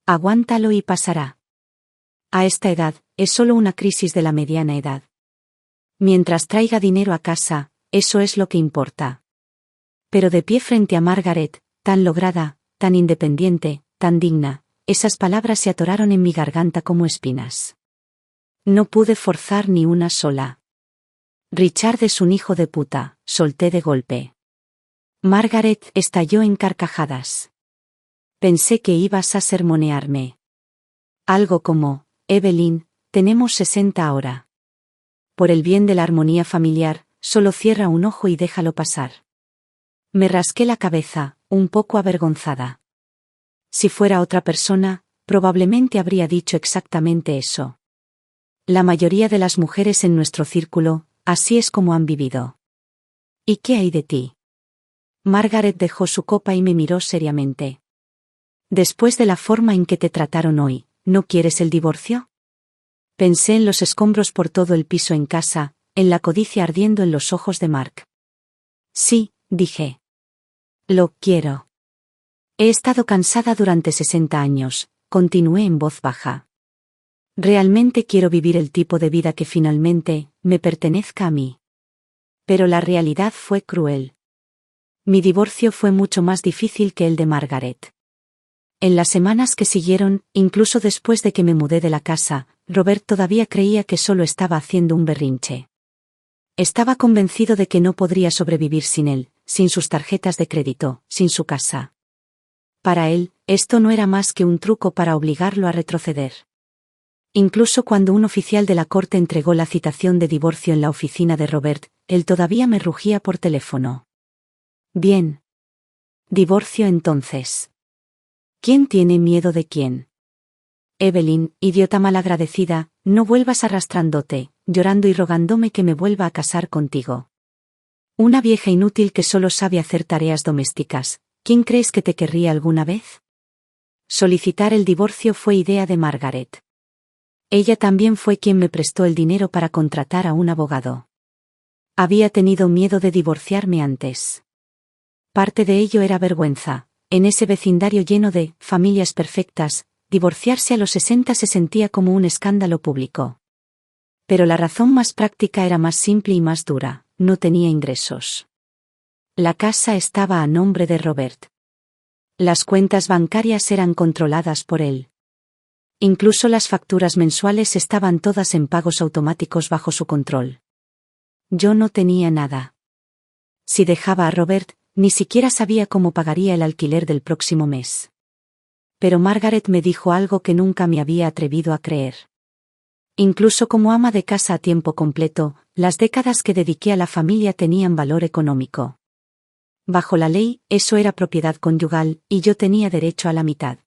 Aguántalo y pasará. A esta edad, es solo una crisis de la mediana edad. Mientras traiga dinero a casa, eso es lo que importa. Pero de pie frente a Margaret, tan lograda, tan independiente, tan digna, esas palabras se atoraron en mi garganta como espinas. No pude forzar ni una sola. Richard es un hijo de puta, solté de golpe. Margaret estalló en carcajadas. Pensé que ibas a sermonearme. Algo como, Evelyn, tenemos 60 ahora. Por el bien de la armonía familiar, solo cierra un ojo y déjalo pasar. Me rasqué la cabeza, un poco avergonzada. Si fuera otra persona, probablemente habría dicho exactamente eso. La mayoría de las mujeres en nuestro círculo, así es como han vivido. ¿Y qué hay de ti? Margaret dejó su copa y me miró seriamente. Después de la forma en que te trataron hoy, ¿no quieres el divorcio? Pensé en los escombros por todo el piso en casa, en la codicia ardiendo en los ojos de Mark. Sí, dije. Lo quiero. He estado cansada durante 60 años, continué en voz baja. Realmente quiero vivir el tipo de vida que finalmente, me pertenezca a mí. Pero la realidad fue cruel. Mi divorcio fue mucho más difícil que el de Margaret. En las semanas que siguieron, incluso después de que me mudé de la casa, Robert todavía creía que solo estaba haciendo un berrinche. Estaba convencido de que no podría sobrevivir sin él, sin sus tarjetas de crédito, sin su casa. Para él, esto no era más que un truco para obligarlo a retroceder. Incluso cuando un oficial de la corte entregó la citación de divorcio en la oficina de Robert, él todavía me rugía por teléfono. Bien. Divorcio entonces. ¿Quién tiene miedo de quién? Evelyn, idiota malagradecida, no vuelvas arrastrándote, llorando y rogándome que me vuelva a casar contigo. Una vieja inútil que solo sabe hacer tareas domésticas, ¿quién crees que te querría alguna vez? Solicitar el divorcio fue idea de Margaret. Ella también fue quien me prestó el dinero para contratar a un abogado. Había tenido miedo de divorciarme antes. Parte de ello era vergüenza. En ese vecindario lleno de familias perfectas, divorciarse a los 60 se sentía como un escándalo público. Pero la razón más práctica era más simple y más dura: no tenía ingresos. La casa estaba a nombre de Robert. Las cuentas bancarias eran controladas por él. Incluso las facturas mensuales estaban todas en pagos automáticos bajo su control. Yo no tenía nada. Si dejaba a Robert, ni siquiera sabía cómo pagaría el alquiler del próximo mes. Pero Margaret me dijo algo que nunca me había atrevido a creer. Incluso como ama de casa a tiempo completo, las décadas que dediqué a la familia tenían valor económico. Bajo la ley, eso era propiedad conyugal, y yo tenía derecho a la mitad.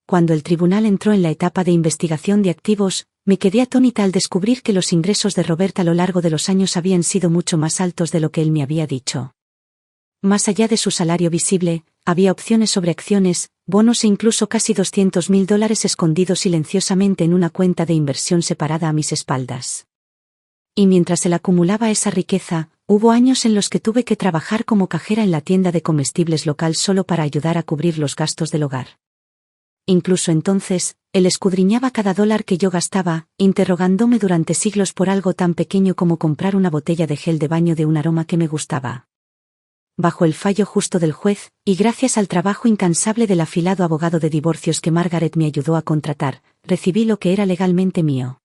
Cuando el tribunal entró en la etapa de investigación de activos, me quedé atónita al descubrir que los ingresos de Robert a lo largo de los años habían sido mucho más altos de lo que él me había dicho. Más allá de su salario visible, había opciones sobre acciones, bonos e incluso casi $200.000 escondidos silenciosamente en una cuenta de inversión separada a mis espaldas. Y mientras él acumulaba esa riqueza, hubo años en los que tuve que trabajar como cajera en la tienda de comestibles local solo para ayudar a cubrir los gastos del hogar. Incluso entonces, él escudriñaba cada dólar que yo gastaba, interrogándome durante siglos por algo tan pequeño como comprar una botella de gel de baño de un aroma que me gustaba. Bajo el fallo justo del juez, y gracias al trabajo incansable del afilado abogado de divorcios que Margaret me ayudó a contratar, recibí lo que era legalmente mío.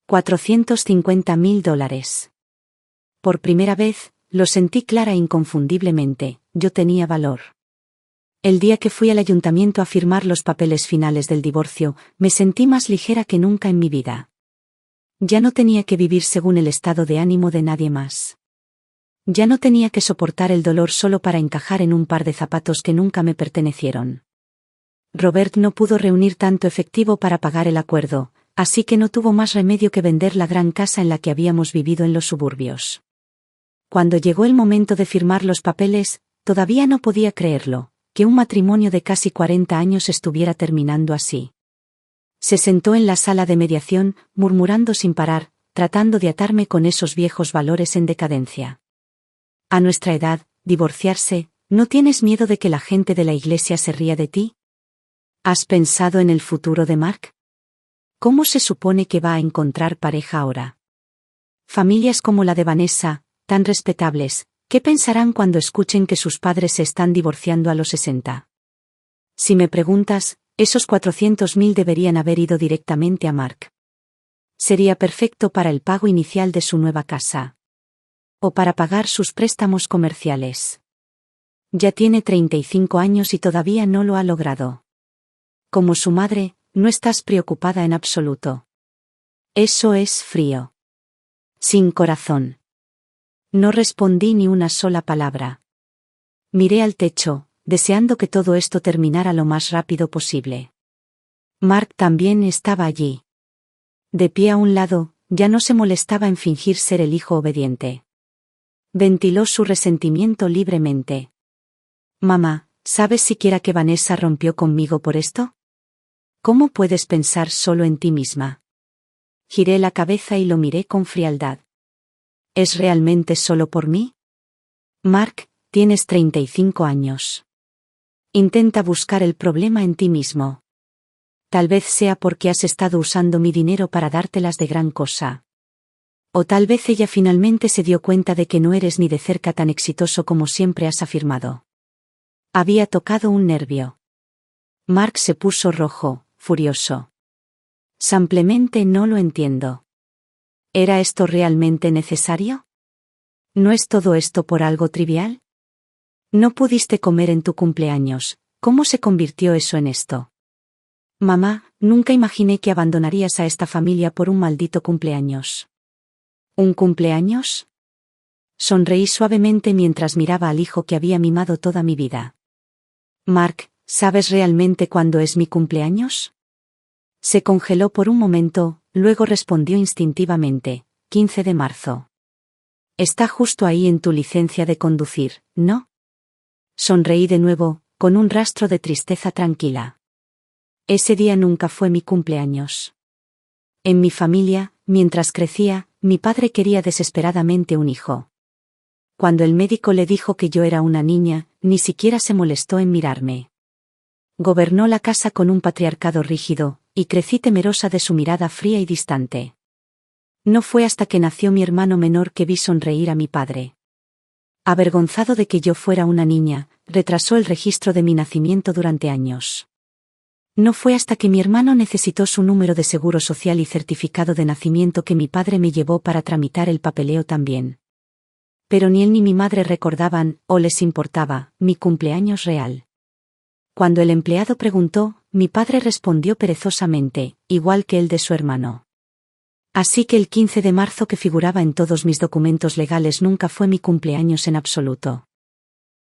$450.000. Por primera vez, lo sentí clara e inconfundiblemente, yo tenía valor. El día que fui al ayuntamiento a firmar los papeles finales del divorcio, me sentí más ligera que nunca en mi vida. Ya no tenía que vivir según el estado de ánimo de nadie más. Ya no tenía que soportar el dolor solo para encajar en un par de zapatos que nunca me pertenecieron. Robert no pudo reunir tanto efectivo para pagar el acuerdo, así que no tuvo más remedio que vender la gran casa en la que habíamos vivido en los suburbios. Cuando llegó el momento de firmar los papeles, todavía no podía creerlo, que un matrimonio de casi 40 años estuviera terminando así. Se sentó en la sala de mediación, murmurando sin parar, tratando de atarme con esos viejos valores en decadencia. A nuestra edad, divorciarse, ¿no tienes miedo de que la gente de la iglesia se ría de ti? ¿Has pensado en el futuro de Mark? ¿Cómo se supone que va a encontrar pareja ahora? Familias como la de Vanessa, tan respetables, ¿qué pensarán cuando escuchen que sus padres se están divorciando a los 60? Si me preguntas, esos 400.000 deberían haber ido directamente a Mark. Sería perfecto para el pago inicial de su nueva casa. O para pagar sus préstamos comerciales. Ya tiene 35 años y todavía no lo ha logrado. Como su madre, no estás preocupada en absoluto. Eso es frío. Sin corazón. No respondí ni una sola palabra. Miré al techo, deseando que todo esto terminara lo más rápido posible. Mark también estaba allí. De pie a un lado, ya no se molestaba en fingir ser el hijo obediente. Ventiló su resentimiento libremente. Mamá, ¿sabes siquiera que Vanessa rompió conmigo por esto? ¿Cómo puedes pensar solo en ti misma? Giré la cabeza y lo miré con frialdad. ¿Es realmente solo por mí? Mark, tienes 35 años. Intenta buscar el problema en ti mismo. Tal vez sea porque has estado usando mi dinero para dártelas de gran cosa. O tal vez ella finalmente se dio cuenta de que no eres ni de cerca tan exitoso como siempre has afirmado. Había tocado un nervio. Mark se puso rojo, furioso. Simplemente no lo entiendo. ¿Era esto realmente necesario? ¿No es todo esto por algo trivial? No pudiste comer en tu cumpleaños, ¿cómo se convirtió eso en esto? Mamá, nunca imaginé que abandonarías a esta familia por un maldito cumpleaños. ¿Un cumpleaños? Sonreí suavemente mientras miraba al hijo que había mimado toda mi vida. Mark, ¿sabes realmente cuándo es mi cumpleaños? Se congeló por un momento, luego respondió instintivamente, 15 de marzo. Está justo ahí en tu licencia de conducir, ¿no? Sonreí de nuevo, con un rastro de tristeza tranquila. Ese día nunca fue mi cumpleaños. En mi familia, mientras crecía, mi padre quería desesperadamente un hijo. Cuando el médico le dijo que yo era una niña, ni siquiera se molestó en mirarme. Gobernó la casa con un patriarcado rígido, y crecí temerosa de su mirada fría y distante. No fue hasta que nació mi hermano menor que vi sonreír a mi padre. Avergonzado de que yo fuera una niña, retrasó el registro de mi nacimiento durante años. No fue hasta que mi hermano necesitó su número de seguro social y certificado de nacimiento que mi padre me llevó para tramitar el papeleo también. Pero ni él ni mi madre recordaban, o les importaba, mi cumpleaños real. Cuando el empleado preguntó, mi padre respondió perezosamente, igual que el de su hermano. Así que el 15 de marzo que figuraba en todos mis documentos legales nunca fue mi cumpleaños en absoluto.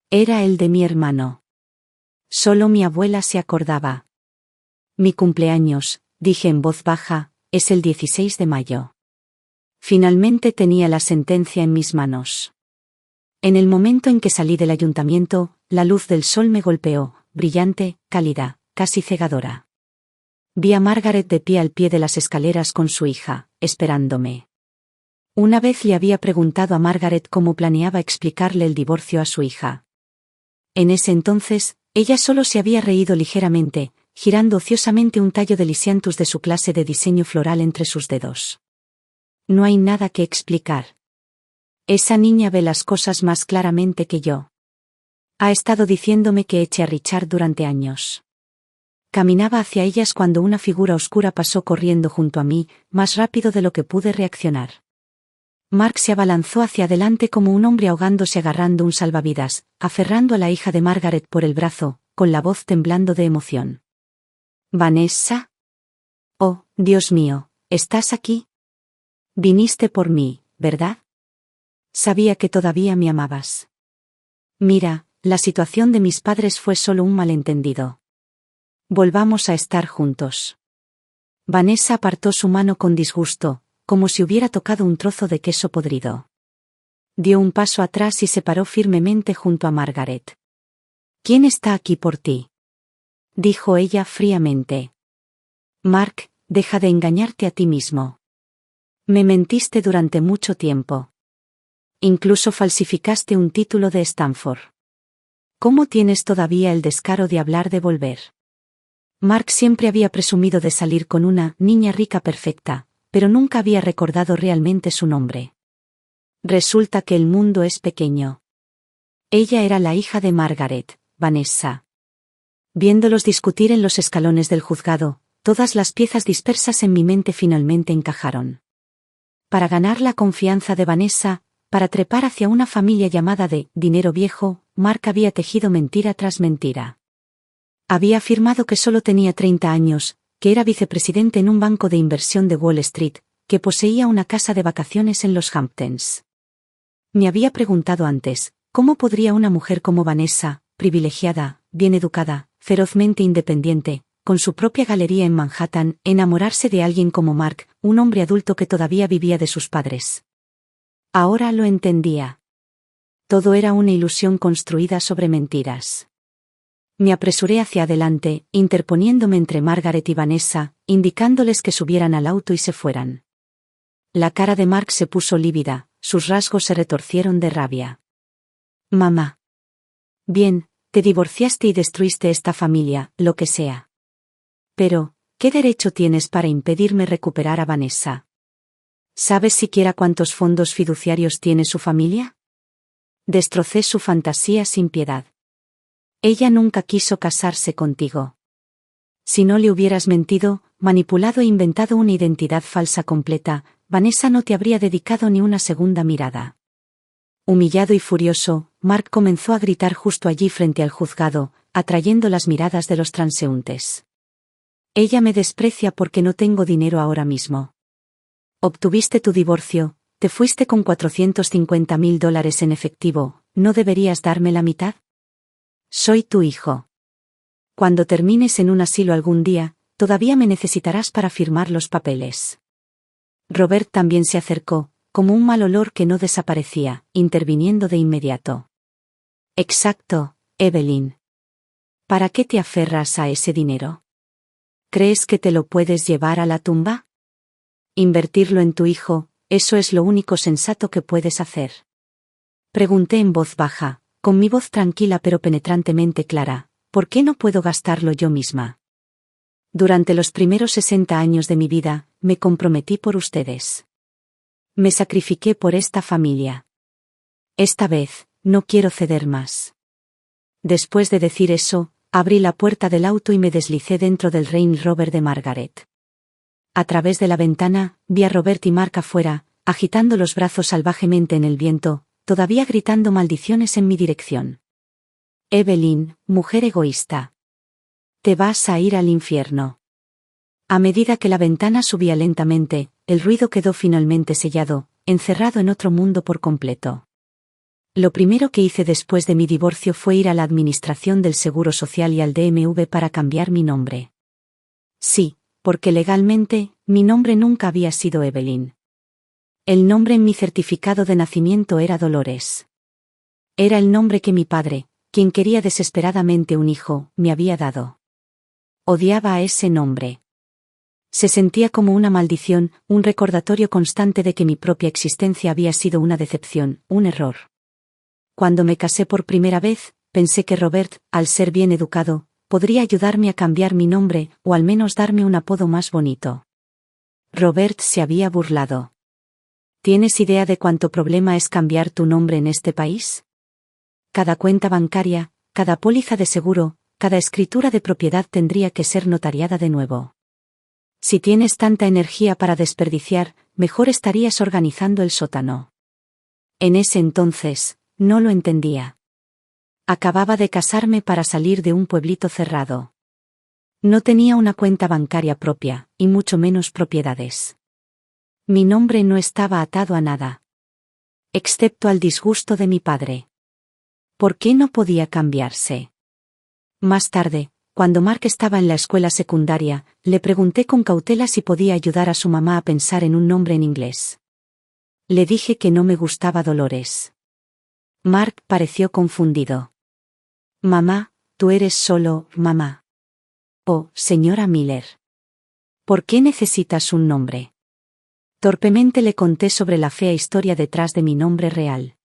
Era el de mi hermano. Solo mi abuela se acordaba. Mi cumpleaños, dije en voz baja, es el 16 de mayo. Finalmente tenía la sentencia en mis manos. En el momento en que salí del ayuntamiento, la luz del sol me golpeó, brillante, cálida, casi cegadora. Vi a Margaret de pie al pie de las escaleras con su hija, esperándome. Una vez le había preguntado a Margaret cómo planeaba explicarle el divorcio a su hija. En ese entonces, ella solo se había reído ligeramente, girando ociosamente un tallo de lisianthus de su clase de diseño floral entre sus dedos. No hay nada que explicar. Esa niña ve las cosas más claramente que yo. Ha estado diciéndome que eche a Richard durante años. Caminaba hacia ellas cuando una figura oscura pasó corriendo junto a mí, más rápido de lo que pude reaccionar. Mark se abalanzó hacia adelante como un hombre ahogándose agarrando un salvavidas, aferrando a la hija de Margaret por el brazo, con la voz temblando de emoción. «¿Vanessa? Oh, Dios mío, ¿estás aquí? Viniste por mí, ¿verdad? Sabía que todavía me amabas. Mira, la situación de mis padres fue solo un malentendido. Volvamos a estar juntos». Vanessa apartó su mano con disgusto, como si hubiera tocado un trozo de queso podrido. Dio un paso atrás y se paró firmemente junto a Margaret. «¿Quién está aquí por ti?», dijo ella fríamente. «Mark, deja de engañarte a ti mismo. Me mentiste durante mucho tiempo. Incluso falsificaste un título de Stanford. ¿Cómo tienes todavía el descaro de hablar de volver?». Mark siempre había presumido de salir con una niña rica perfecta, pero nunca había recordado realmente su nombre. Resulta que el mundo es pequeño. Ella era la hija de Margaret, Vanessa. Viéndolos discutir en los escalones del juzgado, todas las piezas dispersas en mi mente finalmente encajaron. Para ganar la confianza de Vanessa, para trepar hacia una familia llamada de dinero viejo, Mark había tejido mentira tras mentira. Había afirmado que solo tenía 30 años, que era vicepresidente en un banco de inversión de Wall Street, que poseía una casa de vacaciones en los Hamptons. Me había preguntado antes, ¿cómo podría una mujer como Vanessa, privilegiada, bien educada, ferozmente independiente, con su propia galería en Manhattan, enamorarse de alguien como Mark, un hombre adulto que todavía vivía de sus padres? Ahora lo entendía. Todo era una ilusión construida sobre mentiras. Me apresuré hacia adelante, interponiéndome entre Margaret y Vanessa, indicándoles que subieran al auto y se fueran. La cara de Mark se puso lívida, sus rasgos se retorcieron de rabia. «Mamá. Bien, te divorciaste y destruiste esta familia, lo que sea. Pero, ¿qué derecho tienes para impedirme recuperar a Vanessa? ¿Sabes siquiera cuántos fondos fiduciarios tiene su familia? Destrocé su fantasía sin piedad. Ella nunca quiso casarse contigo. Si no le hubieras mentido, manipulado e inventado una identidad falsa completa, Vanessa no te habría dedicado ni una segunda mirada». Humillado y furioso, Mark comenzó a gritar justo allí frente al juzgado, atrayendo las miradas de los transeúntes. «Ella me desprecia porque no tengo dinero ahora mismo. Obtuviste tu divorcio, te fuiste con $450,000 en efectivo, ¿no deberías darme la mitad? Soy tu hijo. Cuando termines en un asilo algún día, todavía me necesitarás para firmar los papeles». Robert también se acercó, como un mal olor que no desaparecía, interviniendo de inmediato. «Exacto, Evelyn. ¿Para qué te aferras a ese dinero? ¿Crees que te lo puedes llevar a la tumba? Invertirlo en tu hijo, eso es lo único sensato que puedes hacer». Pregunté en voz baja, con mi voz tranquila pero penetrantemente clara, ¿por qué no puedo gastarlo yo misma? Durante los primeros 60 años de mi vida, me comprometí por ustedes. Me sacrifiqué por esta familia. Esta vez, no quiero ceder más. Después de decir eso, abrí la puerta del auto y me deslicé dentro del Range Rover de Margaret. A través de la ventana, vi a Robert y Mark afuera, agitando los brazos salvajemente en el viento, todavía gritando maldiciones en mi dirección. «Evelyn, mujer egoísta. Te vas a ir al infierno». A medida que la ventana subía lentamente, el ruido quedó finalmente sellado, encerrado en otro mundo por completo. Lo primero que hice después de mi divorcio fue ir a la Administración del Seguro Social y al DMV para cambiar mi nombre. Sí, porque legalmente, mi nombre nunca había sido Evelyn. El nombre en mi certificado de nacimiento era Dolores. Era el nombre que mi padre, quien quería desesperadamente un hijo, me había dado. Odiaba a ese nombre. Se sentía como una maldición, un recordatorio constante de que mi propia existencia había sido una decepción, un error. Cuando me casé por primera vez, pensé que Robert, al ser bien educado, podría ayudarme a cambiar mi nombre, o al menos darme un apodo más bonito. Robert se había burlado. ¿Tienes idea de cuánto problema es cambiar tu nombre en este país? Cada cuenta bancaria, cada póliza de seguro, cada escritura de propiedad tendría que ser notariada de nuevo. Si tienes tanta energía para desperdiciar, mejor estarías organizando el sótano. En ese entonces, no lo entendía. Acababa de casarme para salir de un pueblito cerrado. No tenía una cuenta bancaria propia, y mucho menos propiedades. Mi nombre no estaba atado a nada. Excepto al disgusto de mi padre. ¿Por qué no podía cambiarse? Más tarde, cuando Mark estaba en la escuela secundaria, le pregunté con cautela si podía ayudar a su mamá a pensar en un nombre en inglés. Le dije que no me gustaba Dolores. Mark pareció confundido. Mamá, tú eres solo mamá. Oh, señora Miller. ¿Por qué necesitas un nombre? Torpemente le conté sobre la fea historia detrás de mi nombre real.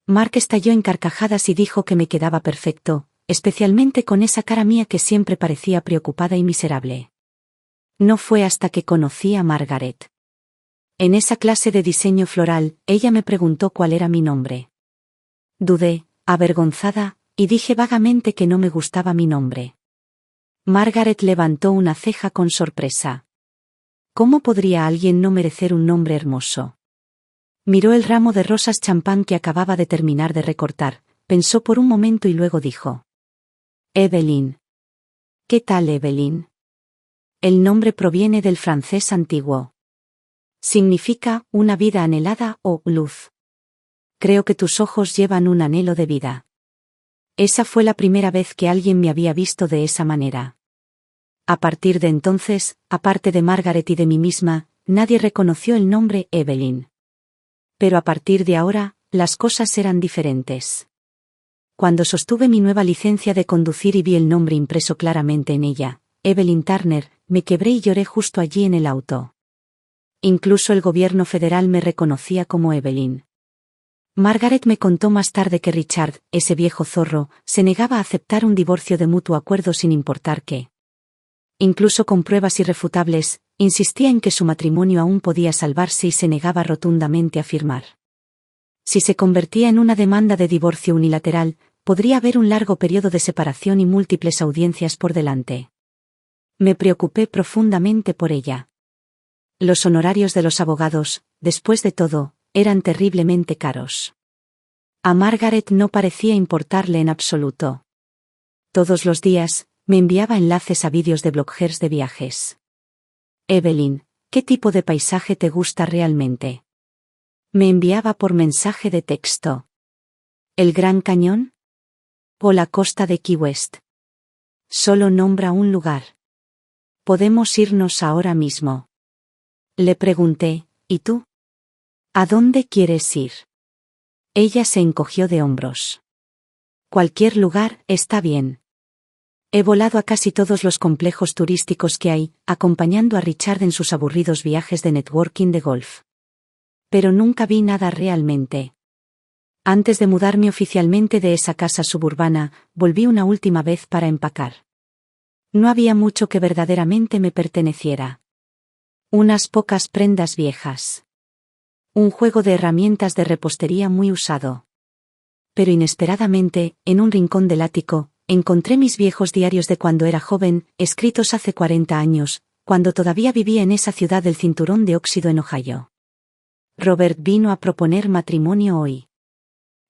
Mark estalló en carcajadas y dijo que me quedaba perfecto, especialmente con esa cara mía que siempre parecía preocupada y miserable. No fue hasta que conocí a Margaret. En esa clase de diseño floral, ella me preguntó cuál era mi nombre. Dudé, avergonzada, y dije vagamente que no me gustaba mi nombre. Margaret levantó una ceja con sorpresa. ¿Cómo podría alguien no merecer un nombre hermoso? Miró el ramo de rosas champán que acababa de terminar de recortar, pensó por un momento y luego dijo: Evelyn. ¿Qué tal, Evelyn? El nombre proviene del francés antiguo. Significa una vida anhelada o luz. Creo que tus ojos llevan un anhelo de vida. Esa fue la primera vez que alguien me había visto de esa manera. A partir de entonces, aparte de Margaret y de mí misma, nadie reconoció el nombre Evelyn. Pero a partir de ahora, las cosas eran diferentes. Cuando sostuve mi nueva licencia de conducir y vi el nombre impreso claramente en ella, Evelyn Turner, me quebré y lloré justo allí en el auto. Incluso el gobierno federal me reconocía como Evelyn. Margaret me contó más tarde que Richard, ese viejo zorro, se negaba a aceptar un divorcio de mutuo acuerdo sin importar qué. Incluso con pruebas irrefutables, insistía en que su matrimonio aún podía salvarse y se negaba rotundamente a firmar. Si se convertía en una demanda de divorcio unilateral, podría haber un largo periodo de separación y múltiples audiencias por delante. Me preocupé profundamente por ella. Los honorarios de los abogados, después de todo, eran terriblemente caros. A Margaret no parecía importarle en absoluto. Todos los días, me enviaba enlaces a vídeos de bloggers de viajes. Evelyn, ¿qué tipo de paisaje te gusta realmente? Me enviaba por mensaje de texto. ¿El Gran Cañón? ¿O la costa de Key West? Solo nombra un lugar. Podemos irnos ahora mismo. Le pregunté, ¿y tú? ¿A dónde quieres ir? Ella se encogió de hombros. Cualquier lugar está bien. He volado a casi todos los complejos turísticos que hay, acompañando a Richard en sus aburridos viajes de networking de golf. Pero nunca vi nada realmente. Antes de mudarme oficialmente de esa casa suburbana, volví una última vez para empacar. No había mucho que verdaderamente me perteneciera. Unas pocas prendas viejas. Un juego de herramientas de repostería muy usado. Pero inesperadamente, en un rincón del ático, encontré mis viejos diarios de cuando era joven, escritos hace 40 años, cuando todavía vivía en esa ciudad del cinturón de óxido en Ohio. Robert vino a proponer matrimonio hoy.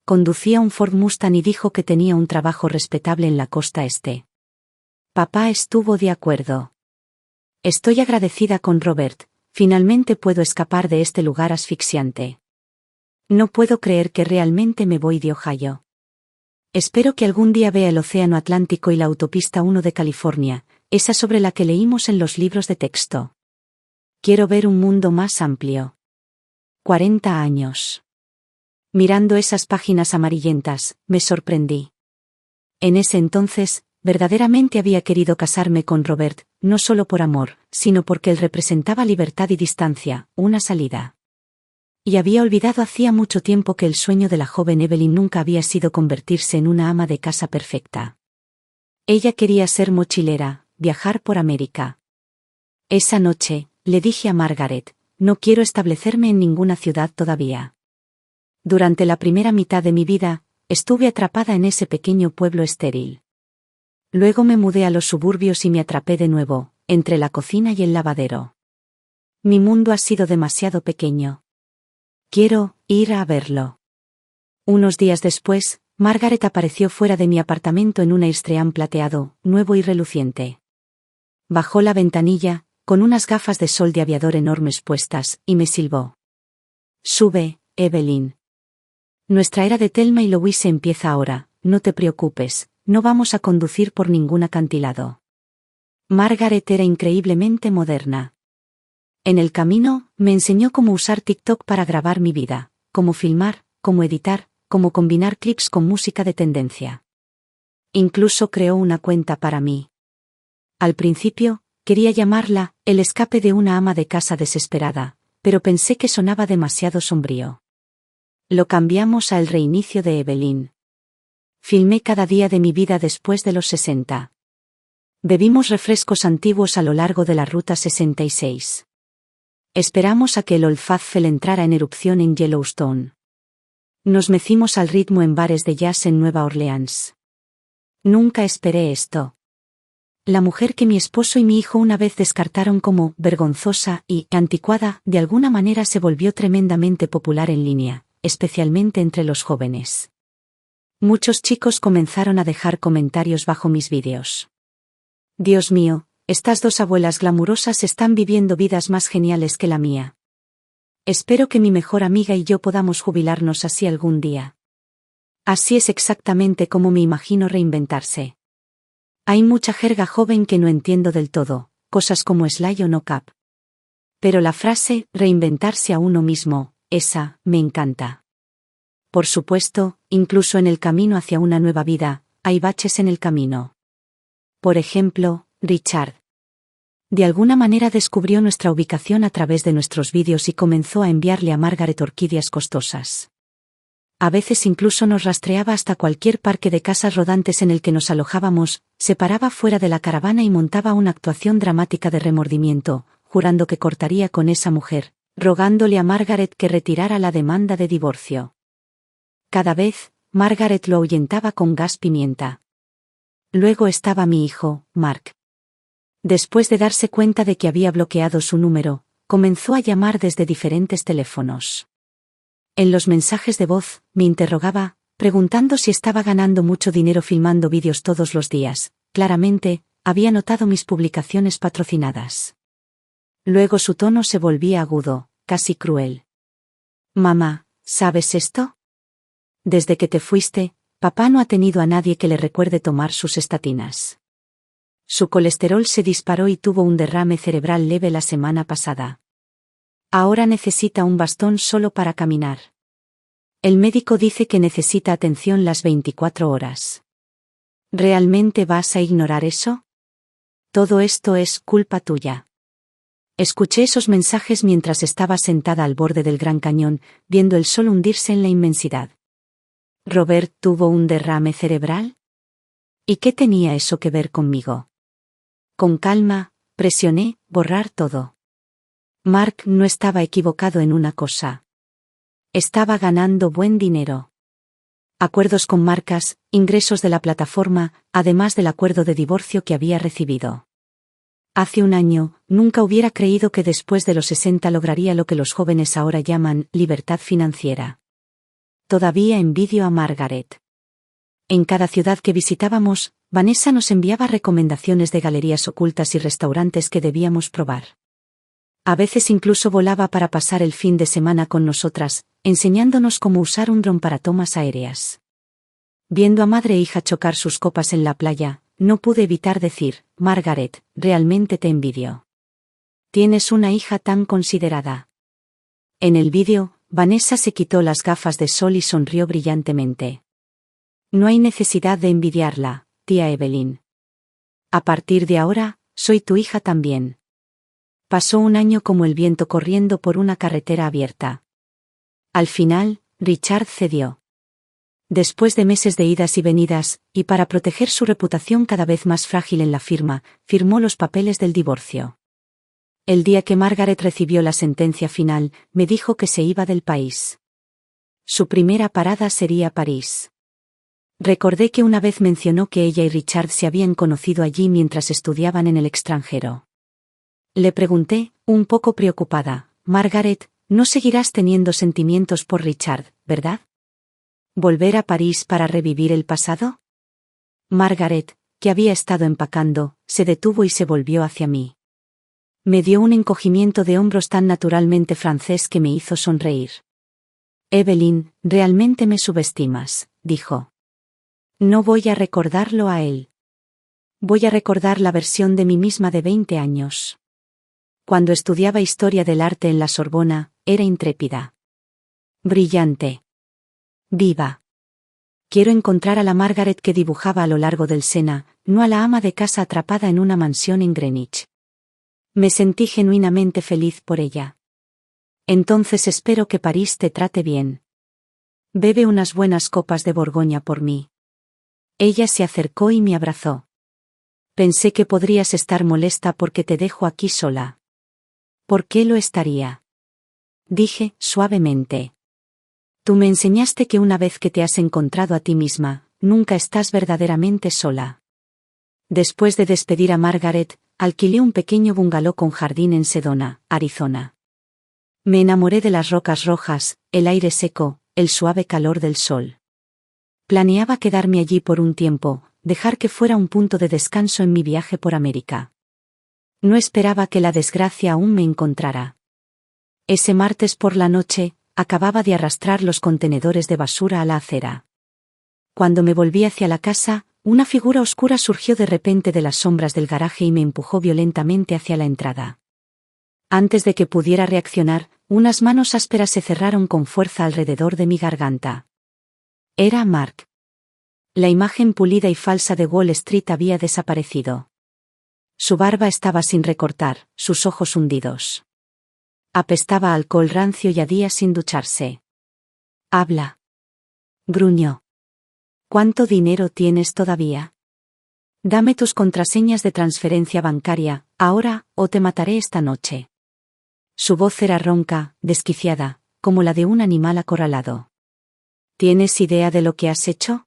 Conducía un Ford Mustang y dijo que tenía un trabajo respetable en la costa este. Papá estuvo de acuerdo. Estoy agradecida con Robert, finalmente puedo escapar de este lugar asfixiante. No puedo creer que realmente me voy de Ohio. Espero que algún día vea el Océano Atlántico y la Autopista 1 de California, esa sobre la que leímos en los libros de texto. Quiero ver un mundo más amplio. 40 años. Mirando esas páginas amarillentas, me sorprendí. En ese entonces, verdaderamente había querido casarme con Robert, no solo por amor, sino porque él representaba libertad y distancia, una salida. Y había olvidado hacía mucho tiempo que el sueño de la joven Evelyn nunca había sido convertirse en una ama de casa perfecta. Ella quería ser mochilera, viajar por América. Esa noche, le dije a Margaret, no quiero establecerme en ninguna ciudad todavía. Durante la primera mitad de mi vida, estuve atrapada en ese pequeño pueblo estéril. Luego me mudé a los suburbios y me atrapé de nuevo, entre la cocina y el lavadero. Mi mundo ha sido demasiado pequeño. Quiero ir a verlo. Unos días después, Margaret apareció fuera de mi apartamento en un Airstream plateado, nuevo y reluciente. Bajó la ventanilla, con unas gafas de sol de aviador enormes puestas, y me silbó. Sube, Evelyn. Nuestra era de Thelma y Louise empieza ahora, no te preocupes, no vamos a conducir por ningún acantilado. Margaret era increíblemente moderna. En el camino, me enseñó cómo usar TikTok para grabar mi vida, cómo filmar, cómo editar, cómo combinar clips con música de tendencia. Incluso creó una cuenta para mí. Al principio, quería llamarla El escape de una ama de casa desesperada, pero pensé que sonaba demasiado sombrío. Lo cambiamos a El reinicio de Evelyn. Filmé cada día de mi vida después de los 60. Bebimos refrescos antiguos a lo largo de la Ruta 66. Esperamos a que el Oldfaithful entrara en erupción en Yellowstone. Nos mecimos al ritmo en bares de jazz en Nueva Orleans. Nunca esperé esto. La mujer que mi esposo y mi hijo una vez descartaron como vergonzosa y anticuada, de alguna manera se volvió tremendamente popular en línea, especialmente entre los jóvenes. Muchos chicos comenzaron a dejar comentarios bajo mis vídeos. Dios mío, estas dos abuelas glamurosas están viviendo vidas más geniales que la mía. Espero que mi mejor amiga y yo podamos jubilarnos así algún día. Así es exactamente como me imagino reinventarse. Hay mucha jerga joven que no entiendo del todo, cosas como Sly o No Cap. Pero la frase, reinventarse a uno mismo, esa, me encanta. Por supuesto, incluso en el camino hacia una nueva vida, hay baches en el camino. Por ejemplo, Richard. De alguna manera descubrió nuestra ubicación a través de nuestros vídeos y comenzó a enviarle a Margaret orquídeas costosas. A veces incluso nos rastreaba hasta cualquier parque de casas rodantes en el que nos alojábamos, se paraba fuera de la caravana y montaba una actuación dramática de remordimiento, jurando que cortaría con esa mujer, rogándole a Margaret que retirara la demanda de divorcio. Cada vez, Margaret lo ahuyentaba con gas pimienta. Luego estaba mi hijo, Mark. Después de darse cuenta de que había bloqueado su número, comenzó a llamar desde diferentes teléfonos. En los mensajes de voz, me interrogaba, preguntando si estaba ganando mucho dinero filmando vídeos todos los días. Claramente, había notado mis publicaciones patrocinadas. Luego su tono se volvía agudo, casi cruel. Mamá, ¿sabes esto? Desde que te fuiste, papá no ha tenido a nadie que le recuerde tomar sus estatinas. Su colesterol se disparó y tuvo un derrame cerebral leve la semana pasada. Ahora necesita un bastón solo para caminar. El médico dice que necesita atención las 24 horas. ¿Realmente vas a ignorar eso? Todo esto es culpa tuya. Escuché esos mensajes mientras estaba sentada al borde del Gran Cañón, viendo el sol hundirse en la inmensidad. ¿Robert tuvo un derrame cerebral? ¿Y qué tenía eso que ver conmigo? Con calma, presioné borrar todo. Mark no estaba equivocado en una cosa. Estaba ganando buen dinero. Acuerdos con marcas, ingresos de la plataforma, además del acuerdo de divorcio que había recibido. Hace un año, nunca hubiera creído que después de los 60 lograría lo que los jóvenes ahora llaman libertad financiera. Todavía envidio a Margaret. En cada ciudad que visitábamos, Vanessa nos enviaba recomendaciones de galerías ocultas y restaurantes que debíamos probar. A veces incluso volaba para pasar el fin de semana con nosotras, enseñándonos cómo usar un dron para tomas aéreas. Viendo a madre e hija chocar sus copas en la playa, no pude evitar decir, Margaret, realmente te envidio. Tienes una hija tan considerada. En el vídeo, Vanessa se quitó las gafas de sol y sonrió brillantemente. No hay necesidad de envidiarla, tía Evelyn. A partir de ahora, soy tu hija también. Pasó un año como el viento corriendo por una carretera abierta. Al final, Richard cedió. Después de meses de idas y venidas, y para proteger su reputación cada vez más frágil en la firma, firmó los papeles del divorcio. El día que Margaret recibió la sentencia final, me dijo que se iba del país. Su primera parada sería París. Recordé que una vez mencionó que ella y Richard se habían conocido allí mientras estudiaban en el extranjero. Le pregunté, un poco preocupada, Margaret, no seguirás teniendo sentimientos por Richard, ¿verdad? ¿Volver a París para revivir el pasado? Margaret, que había estado empacando, se detuvo y se volvió hacia mí. Me dio un encogimiento de hombros tan naturalmente francés que me hizo sonreír. Evelyn, realmente me subestimas, dijo. No voy a recordarlo a él. Voy a recordar la versión de mí misma de 20 años. Cuando estudiaba historia del arte en la Sorbona, era intrépida. Brillante. Viva. Quiero encontrar a la Margaret que dibujaba a lo largo del Sena, no a la ama de casa atrapada en una mansión en Greenwich. Me sentí genuinamente feliz por ella. Entonces espero que París te trate bien. Bebe unas buenas copas de Borgoña por mí. Ella se acercó y me abrazó. Pensé que podrías estar molesta porque te dejo aquí sola. ¿Por qué lo estaría? Dije, suavemente. Tú me enseñaste que una vez que te has encontrado a ti misma, nunca estás verdaderamente sola. Después de despedir a Margaret, alquilé un pequeño bungalow con jardín en Sedona, Arizona. Me enamoré de las rocas rojas, el aire seco, el suave calor del sol. Planeaba quedarme allí por un tiempo, dejar que fuera un punto de descanso en mi viaje por América. No esperaba que la desgracia aún me encontrara. Ese martes por la noche, acababa de arrastrar los contenedores de basura a la acera. Cuando me volví hacia la casa, una figura oscura surgió de repente de las sombras del garaje y me empujó violentamente hacia la entrada. Antes de que pudiera reaccionar, unas manos ásperas se cerraron con fuerza alrededor de mi garganta. Era Mark. La imagen pulida y falsa de Wall Street había desaparecido. Su barba estaba sin recortar, sus ojos hundidos. Apestaba a alcohol rancio y a días sin ducharse. Habla. Gruñó. ¿Cuánto dinero tienes todavía? Dame tus contraseñas de transferencia bancaria, ahora, o te mataré esta noche. Su voz era ronca, desquiciada, como la de un animal acorralado. ¿Tienes idea de lo que has hecho?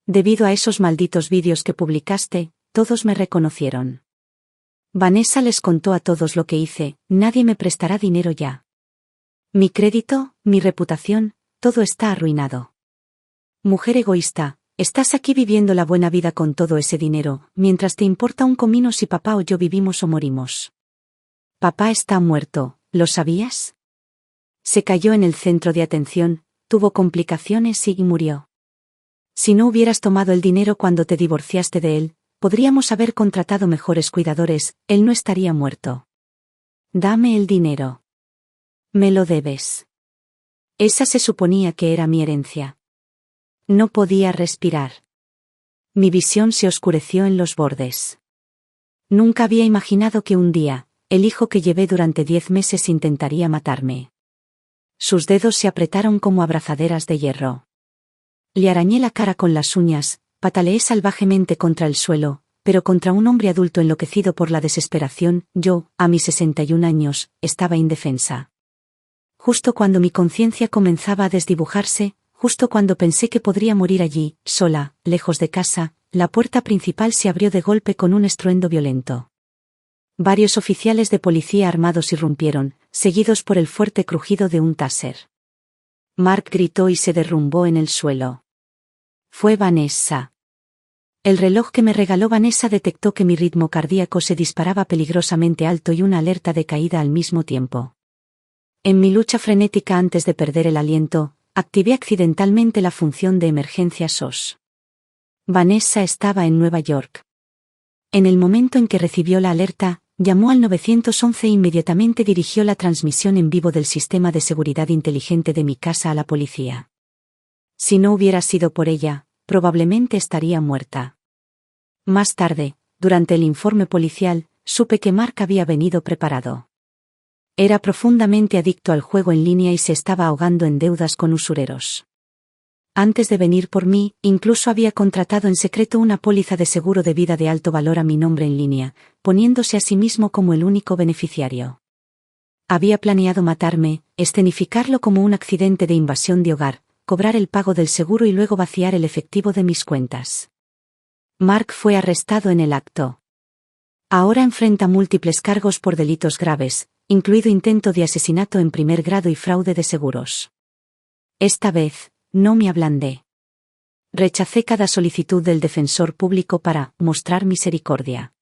Debido a esos malditos vídeos que publicaste, todos me reconocieron. Vanessa les contó a todos lo que hice, nadie me prestará dinero ya. Mi crédito, mi reputación, todo está arruinado. Mujer egoísta, estás aquí viviendo la buena vida con todo ese dinero, mientras te importa un comino si papá o yo vivimos o morimos. Papá está muerto, ¿lo sabías? Se cayó en el centro de atención, tuvo complicaciones y murió. Si no hubieras tomado el dinero cuando te divorciaste de él, podríamos haber contratado mejores cuidadores, él no estaría muerto. Dame el dinero. Me lo debes. Esa se suponía que era mi herencia. No podía respirar. Mi visión se oscureció en los bordes. Nunca había imaginado que un día, el hijo que llevé durante 10 meses intentaría matarme. Sus dedos se apretaron como abrazaderas de hierro. Le arañé la cara con las uñas, pataleé salvajemente contra el suelo, pero contra un hombre adulto enloquecido por la desesperación, yo, a mis 61 años, estaba indefensa. Justo cuando mi conciencia comenzaba a desdibujarse, justo cuando pensé que podría morir allí, sola, lejos de casa, la puerta principal se abrió de golpe con un estruendo violento. Varios oficiales de policía armados irrumpieron, seguidos por el fuerte crujido de un taser. Mark gritó y se derrumbó en el suelo. Fue Vanessa. El reloj que me regaló Vanessa detectó que mi ritmo cardíaco se disparaba peligrosamente alto y una alerta de caída al mismo tiempo. En mi lucha frenética antes de perder el aliento, activé accidentalmente la función de emergencia SOS. Vanessa estaba en Nueva York. En el momento en que recibió la alerta, llamó al 911 e inmediatamente dirigió la transmisión en vivo del sistema de seguridad inteligente de mi casa a la policía. Si no hubiera sido por ella, probablemente estaría muerta. Más tarde, durante el informe policial, supe que Mark había venido preparado. Era profundamente adicto al juego en línea y se estaba ahogando en deudas con usureros. Antes de venir por mí, incluso había contratado en secreto una póliza de seguro de vida de alto valor a mi nombre en línea, poniéndose a sí mismo como el único beneficiario. Había planeado matarme, escenificarlo como un accidente de invasión de hogar, cobrar el pago del seguro y luego vaciar el efectivo de mis cuentas. Mark fue arrestado en el acto. Ahora enfrenta múltiples cargos por delitos graves, incluido intento de asesinato en primer grado y fraude de seguros. Esta vez, no me ablandé. Rechacé cada solicitud del defensor público para mostrar misericordia.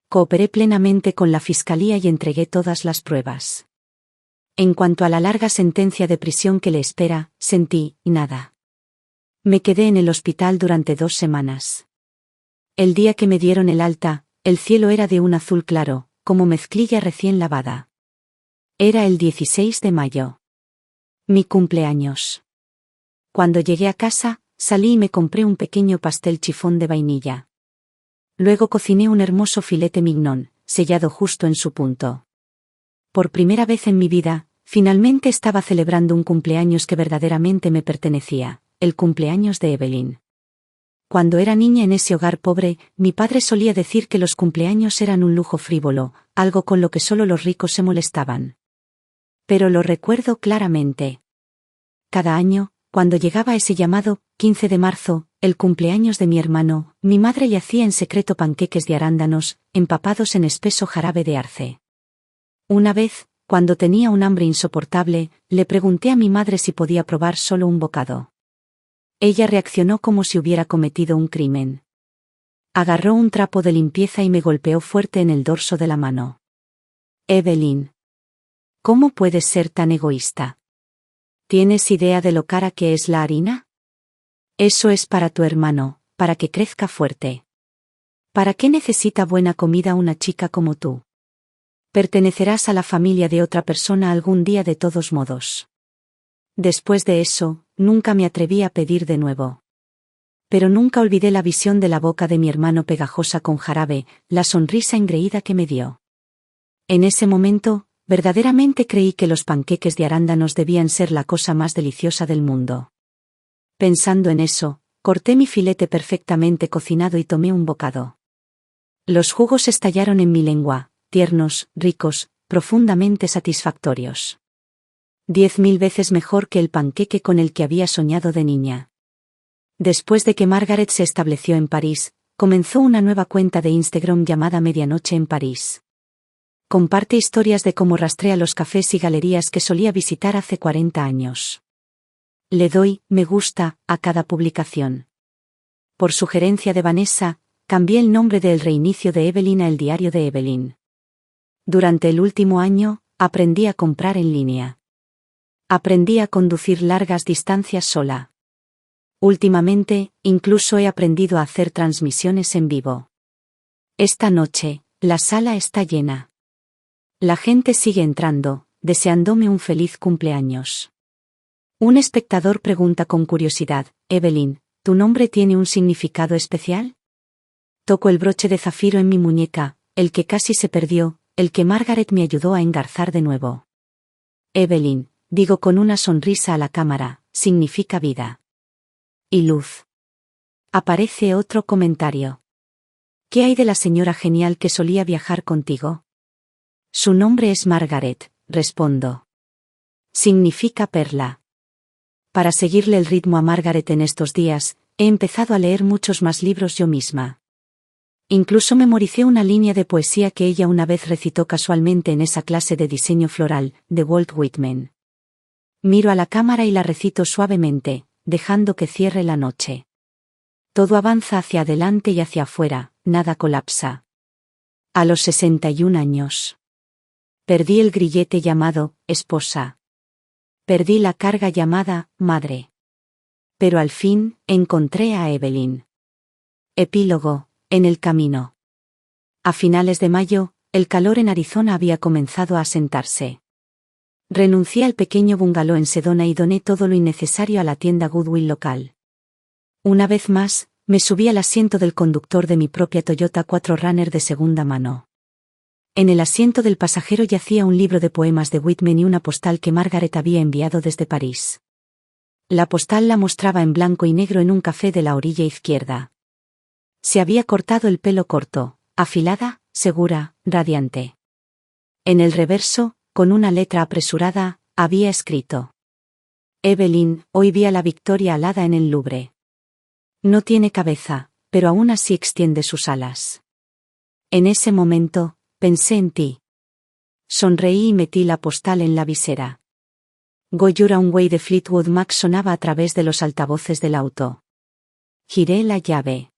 Cooperé plenamente con la fiscalía y entregué todas las pruebas. En cuanto a la larga sentencia de prisión que le espera, sentí nada. Me quedé en el hospital durante 2 semanas. El día que me dieron el alta, el cielo era de un azul claro, como mezclilla recién lavada. Era el 16 de mayo. Mi cumpleaños. Cuando llegué a casa, salí y me compré un pequeño pastel chifón de vainilla. Luego cociné un hermoso filete mignon, sellado justo en su punto. Por primera vez en mi vida, finalmente estaba celebrando un cumpleaños que verdaderamente me pertenecía, el cumpleaños de Evelyn. Cuando era niña en ese hogar pobre, mi padre solía decir que los cumpleaños eran un lujo frívolo, algo con lo que solo los ricos se molestaban. Pero lo recuerdo claramente. Cada año, cuando llegaba ese llamado 15 de marzo, el cumpleaños de mi hermano, mi madre le hacía en secreto panqueques de arándanos, empapados en espeso jarabe de arce. Una vez, cuando tenía un hambre insoportable, le pregunté a mi madre si podía probar solo un bocado. Ella reaccionó como si hubiera cometido un crimen. Agarró un trapo de limpieza y me golpeó fuerte en el dorso de la mano. Evelyn. ¿Cómo puedes ser tan egoísta? ¿Tienes idea de lo cara que es la harina? Eso es para tu hermano, para que crezca fuerte. ¿Para qué necesita buena comida una chica como tú? Pertenecerás a la familia de otra persona algún día de todos modos. Después de eso, nunca me atreví a pedir de nuevo. Pero nunca olvidé la visión de la boca de mi hermano pegajosa con jarabe, la sonrisa engreída que me dio. En ese momento, verdaderamente creí que los panqueques de arándanos debían ser la cosa más deliciosa del mundo. Pensando en eso, corté mi filete perfectamente cocinado y tomé un bocado. Los jugos estallaron en mi lengua, tiernos, ricos, profundamente satisfactorios. 10.000 veces mejor que el panqueque con el que había soñado de niña. Después de que Margaret se estableció en París, comenzó una nueva cuenta de Instagram llamada Medianoche en París. Comparte historias de cómo rastrea los cafés y galerías que solía visitar hace 40 años. Le doy me gusta a cada publicación. Por sugerencia de Vanessa, cambié el nombre de El Reinicio de Evelyn a El Diario de Evelyn. Durante el último año, aprendí a comprar en línea. Aprendí a conducir largas distancias sola. Últimamente, incluso he aprendido a hacer transmisiones en vivo. Esta noche, la sala está llena. La gente sigue entrando, deseándome un feliz cumpleaños. Un espectador pregunta con curiosidad, Evelyn, ¿tu nombre tiene un significado especial? Toco el broche de zafiro en mi muñeca, el que casi se perdió, el que Margaret me ayudó a engarzar de nuevo. Evelyn, digo con una sonrisa a la cámara, significa vida. Y luz. Aparece otro comentario. ¿Qué hay de la señora genial que solía viajar contigo? Su nombre es Margaret, respondo. Significa perla. Para seguirle el ritmo a Margaret en estos días, he empezado a leer muchos más libros yo misma. Incluso memoricé una línea de poesía que ella una vez recitó casualmente en esa clase de diseño floral, de Walt Whitman. Miro a la cámara y la recito suavemente, dejando que cierre la noche. Todo avanza hacia adelante y hacia afuera, nada colapsa. A los 61 años. Perdí el grillete llamado esposa. Perdí la carga llamada madre. Pero al fin, encontré a Evelyn. Epílogo, en el camino. A finales de mayo, el calor en Arizona había comenzado a asentarse. Renuncié al pequeño bungalow en Sedona y doné todo lo innecesario a la tienda Goodwill local. Una vez más, me subí al asiento del conductor de mi propia Toyota 4Runner de segunda mano. En el asiento del pasajero yacía un libro de poemas de Whitman y una postal que Margaret había enviado desde París. La postal la mostraba en blanco y negro en un café de la orilla izquierda. Se había cortado el pelo corto, afilada, segura, radiante. En el reverso, con una letra apresurada, había escrito: Evelyn, hoy vi a la Victoria alada en el Louvre. No tiene cabeza, pero aún así extiende sus alas. En ese momento, pensé en ti. Sonreí y metí la postal en la visera. Go Your Own Way de Fleetwood Mac sonaba a través de los altavoces del auto. Giré la llave.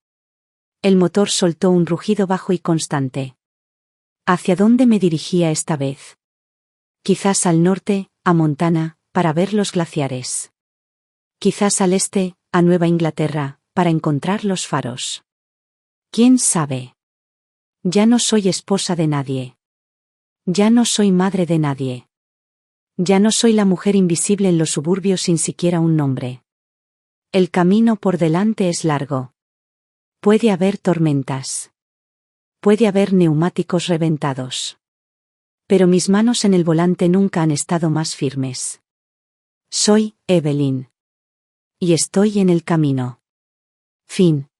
El motor soltó un rugido bajo y constante. ¿Hacia dónde me dirigía esta vez? Quizás al norte, a Montana, para ver los glaciares. Quizás al este, a Nueva Inglaterra, para encontrar los faros. ¿Quién sabe? Ya no soy esposa de nadie. Ya no soy madre de nadie. Ya no soy la mujer invisible en los suburbios sin siquiera un nombre. El camino por delante es largo. Puede haber tormentas. Puede haber neumáticos reventados. Pero mis manos en el volante nunca han estado más firmes. Soy Evelyn. Y estoy en el camino. Fin.